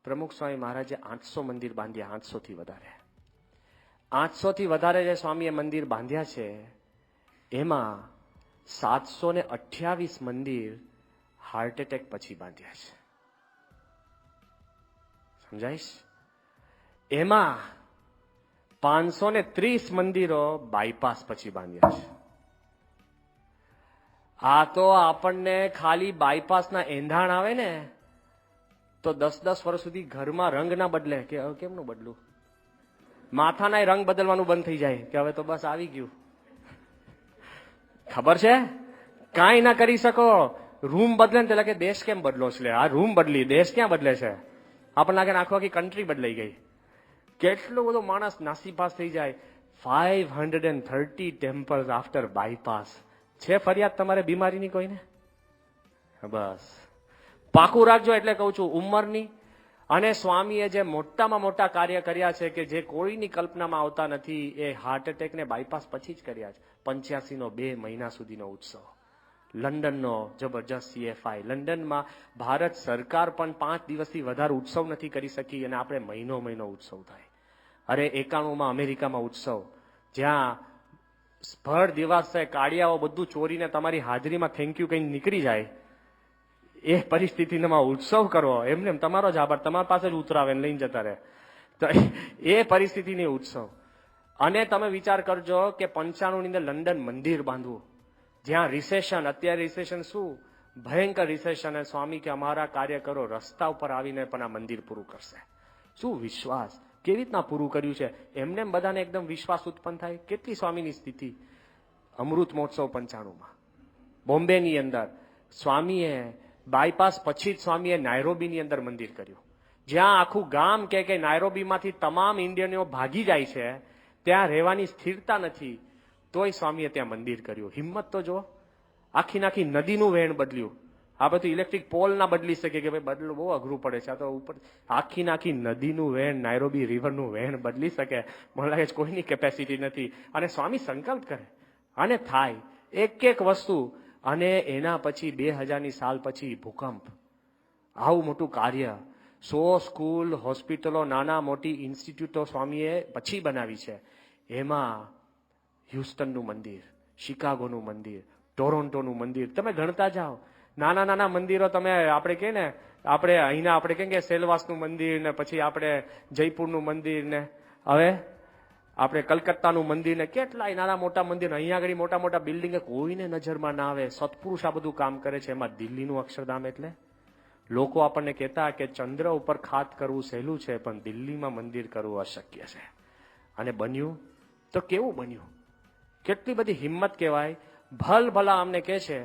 પ્રમુખ સ્વામી મહારાજે 800 મંદિર બાંધ્યા, 800 થી વધારે. 800 થી વધારે જે સ્વામીએ મંદિર બાંધ્યા છે, એમાં 728 મંદિર હાર્ટ એટેક પછી બાંધ્યા છે. સમજાઈશ? એમાં 530 મંદિરો બાયપાસ પછી બાંધ્યા છે. આ તો આપણને ખાલી બાયપાસના એંધાણ આવે ને તો 10-10 વર્ષ સુધી ઘરમાં રંગ ના બદલે. કે હવે કેમનું બદલું? માથાના રંગ બદલવાનું બંધ થઈ જાય કે હવે તો બસ આવી ગયું. ખબર છે? કાંઈ ના કરી શકો. રૂમ બદલે ને એટલે કે દેશ કેમ બદલો છે? આ રૂમ બદલી, દેશ ક્યાં બદલે છે? આપણને લાગે આખો આખી કન્ટ્રી બદલાઈ ગઈ. કેટલો બધો માણસ નાસીપાસ થઈ જાય. 530 ટેમ્પલ્સ આફ્ટર બાયપાસ. છે ફરિયાદ તમારે બીમારીની કોઈને? બસ પાકું રાખજો. એટલે કહું છું ઉંમરની અને સ્વામીએ જે મોટામાં મોટા કાર્ય કર્યા છે કે જે કોઈની કલ્પનામાં આવતા નથી, એ હાર્ટ એટેક ને બાયપાસ પછી જ કર્યા છે. 85નો 2 મહિના સુધીનો ઉત્સવ, લંડનનો જબરજસ્ત CFI, લંડનમાં ભારત સરકાર પણ 5 દિવસથી વધારે ઉત્સવ નથી કરી શકી અને આપણે મહિનો ઉત્સવ થાય. અરે 91માં અમેરિકામાં ઉત્સવ, જ્યાં ભર દિવસે કાળિયાઓ બધું ચોરીને તમારી હાજરીમાં થેન્ક યુ કઈ નીકળી જાય, એ પરિસ્થિતિમાં ઉત્સવ કરવો, એમને તમારો જ આભાર, તમારી પાસે જ ઉતરાવે લઈને જતા રહે, તો એ પરિસ્થિતિની ઉત્સવ. અને તમે વિચાર કરજો કે 95ની અંદર લંડન મંદિર બાંધવું, જ્યાં રિસેશન, અત્યારે રિસેશન શું ભયંકર રિસેશન, અને સ્વામી કે અમારા કાર્યકરો રસ્તા ઉપર આવીને પણ આ મંદિર પૂરું કરશે. શું વિશ્વાસ, કેવી રીતના પૂરું કર્યું છે, એમને બધાને એકદમ વિશ્વાસ ઉત્પન્ન થાય. કેટલી સ્વામીની સ્થિતિ. અમૃત મહોત્સવ 95માં બોમ્બેની અંદર સ્વામીએ બાયપાસ પછી જ સ્વામીએ નાયરોબીની અંદર મંદિર કર્યું, જ્યાં આખું ગામ કે નાયરોબીમાંથી તમામ ઇન્ડિયનો ભાગી જાય છે, ત્યાં રહેવાની સ્થિરતા નથી, તોય સ્વામીએ ત્યાં મંદિર કર્યું. હિંમત તો જો, આખી નદીનું વહેણ બદલ્યું. આ બધું ઇલેક્ટ્રિક પોલ ના બદલી શકે કે ભાઈ બદલવું બહુ અઘરું પડે છે, આ તો ઉપર આખી નદીનું વહેણ, નાયરોબી રિવરનું વહેણ બદલી શકે, મને લાગે છે કોઈની કેપેસિટી નથી. અને સ્વામી સંકલ્પ કરે અને થાય એક વસ્તુ. અને એના પછી 2000ની સાલ પછી ભૂકંપ, આવું મોટું કાર્ય, 100 સ્કૂલ, હોસ્પિટલો, નાના મોટી ઇન્સ્ટિટ્યૂટો સ્વામીએ પછી બનાવી છે. એમાં હ્યુસ્ટનનું મંદિર, શિકાગોનું મંદિર, ટોરોન્ટોનું મંદિર, તમે ગણતા જાઓ. નાના મંદિરો તમે આપણે કહે ને, આપણે અહીંના આપણે કહે કે સેલવાસનું મંદિર ને, પછી આપણે જયપુરનું મંદિર ને, હવે આપણે કલકત્તાનું મંદિર ને, કેટલાય નાના મોટા મંદિર, અહીંયા આગળ મોટા બિલ્ડિંગ કોઈને નજરમાં ના આવે. સત્પુરુષ આ બધું કામ કરે છે. એમાં દિલ્હીનું અક્ષરધામ, એટલે લોકો આપણને કહેતા કે ચંદ્ર ઉપર ખાત કરવું સહેલું છે, પણ દિલ્હીમાં મંદિર કરવું અશક્ય છે. અને બન્યું તો કેવું બન્યું, કેટલી બધી હિંમત કહેવાય. ભલા અમને કહે છે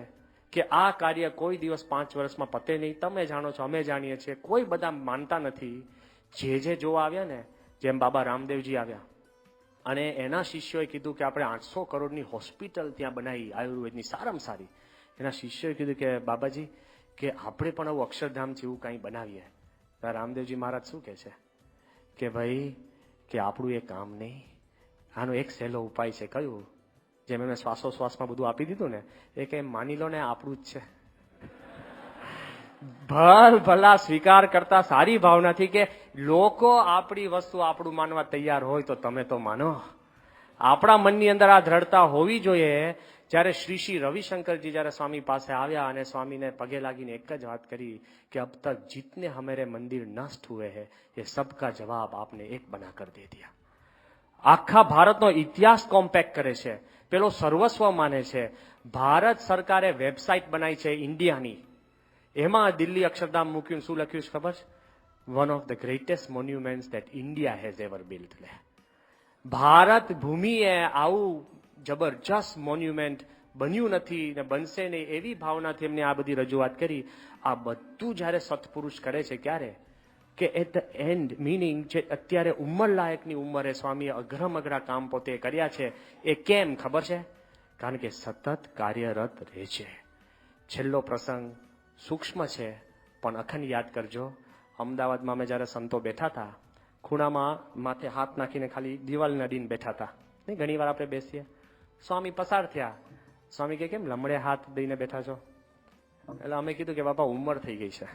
કે આ કાર્ય કોઈ દિવસ 5 વર્ષમાં પતે નહીં. તમે જાણો છો, અમે જાણીએ છીએ, કોઈ બધા માનતા નથી. જે જોવા આવ્યા ને, જેમ બાબા રામદેવજી આવ્યા અને એના શિષ્યોએ કીધું કે આપણે 800 કરોડની હોસ્પિટલ ત્યાં બનાવી, આયુર્વેદની સારામાં સારી. એના શિષ્યોએ કીધું કે બાબાજી કે આપણે પણ આવું અક્ષરધામ જેવું કંઈ બનાવીએ. રામદેવજી મહારાજ શું કહે છે કે ભાઈ કે આપણું એ કામ નહીં, આનો એક સહેલો ઉપાય છે. કયું? જેમ એમને શ્વાસોશ્વાસમાં બધું આપી દીધું ને, એ કે માની લો ને આપણું જ છે. ભલા સ્વીકાર કરતા સારી ભાવનાથી કે લોકો આપણી વસ્તુ આપણું માનવા તૈયાર હોય તો તમે તો માનો. આપણા મનની અંદર આ દ્રઢતા હોવી જોઈએ. જ્યારે શ્રી રવિશંકરજી જ્યારે સ્વામી પાસે આવ્યા અને સ્વામીને પગે લાગીને એક જ વાત કરી કે અબ તક જીતને હમેરે મંદિર નષ્ટ હુએ હૈ, એ સબકા જવાબ આપને એક બના કર દે દિયા. આખા ભારતનો ઇતિહાસ કોમ્પેક્ટ કરે છે, પેલો સર્વસ્વ માને છે. ભારત સરકારે વેબસાઇટ બનાવી છે ઇન્ડિયાની, એમાં દિલ્હી અક્ષરધામ મૂક્યું. શું લખ્યું છે ખબર છે? One of the greatest monuments that India has ever built. Bharat ભૂમિએ આવું જબરજસ્ત મોન્યુમેન્ટ બન્યું નથી ને બનશે નહીં, એવી ભાવનાથી એમને આ બધી રજૂઆત કરી. આ બધું જ્યારે સત્પુરુષ કરે છે, ક્યારે કે એટ ધ એન્ડ, મિનિંગ જે અત્યારે ઉંમર લાયકની ઉંમરે સ્વામીએ અઘરા કામ પોતે કર્યા છે. એ કેમ ખબર છે? કારણ કે સતત કાર્યરત રહે છે. છેલ્લો પ્રસંગ સૂક્ષ્મ છે પણ અખંડ યાદ કરજો. અમદાવાદમાં અમે જ્યારે સંતો બેઠા હતા, ખૂણામાં માથે હાથ નાખીને ખાલી દિવાલ નડીને બેઠા હતા. નહીં, ઘણી વાર આપણે બેસીએ. સ્વામી પસાર થયા. સ્વામી કે કેમ લમડે હાથ દઈને બેઠા છો? એટલે અમે કીધું કે બાપા ઉંમર થઈ ગઈ છે.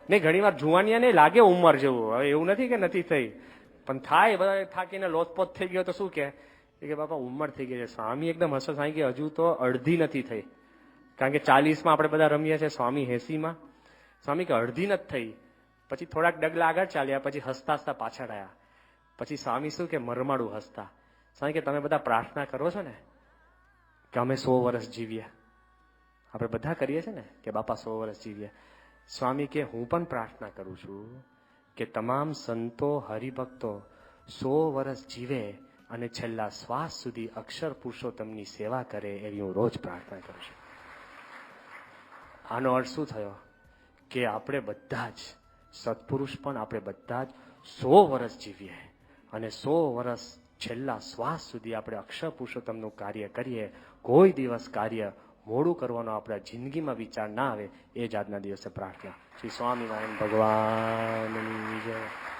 નહીં, ઘણી વાર જુવાનિયા નહીં લાગે ઉંમર જેવું. હવે એવું નથી કે નથી થઈ, પણ થાય. બધા થાકીને લોથપોથ થઈ ગયો તો શું કે બાપા ઉંમર થઈ ગઈ છે. સ્વામી એકદમ હસો સાંઈ કે હજુ તો અડધી નથી થઈ. કારણ કે 40માં આપણે બધા રમીએ છીએ, સ્વામી 80માં. સ્વામી કે અડધી નથી થઈ. પછી થોડાક ડગલા આગળ ચાલ્યા, પછી હસતા પાછળ આવ્યા. પછી સ્વામી શું કે મરમાડું હસતા. સ્વામી કે તમે બધા પ્રાર્થના કરો છો ને કે અમે 100 વર્ષ જીવીએ. આપણે બધા કરીએ છીએ ને કે બાપા 100 વર્ષ જીવીએ. સ્વામી કે હું પણ પ્રાર્થના કરું છું કે તમામ સંતો હરિભક્તો 100 વર્ષ જીવે અને છેલ્લા શ્વાસ સુધી અક્ષર પુરુષોત્તમની સેવા કરે, એવી હું રોજ પ્રાર્થના કરું છું. આનો અર્થ શું થયો કે આપણે બધા જ સત્પુરુષ પણ આપણે બધા જ 100 વર્ષ જીવીએ અને 100 વર્ષ છેલ્લા શ્વાસ સુધી આપણે અક્ષર પુરુષોત્તમનું કાર્ય કરીએ. કોઈ દિવસ કાર્ય મોડું કરવાનો આપણા જિંદગીમાં વિચાર ના આવે, એ જ આજના દિવસે પ્રાર્થના. શ્રી સ્વામિનારાયણ ભગવાનની જય.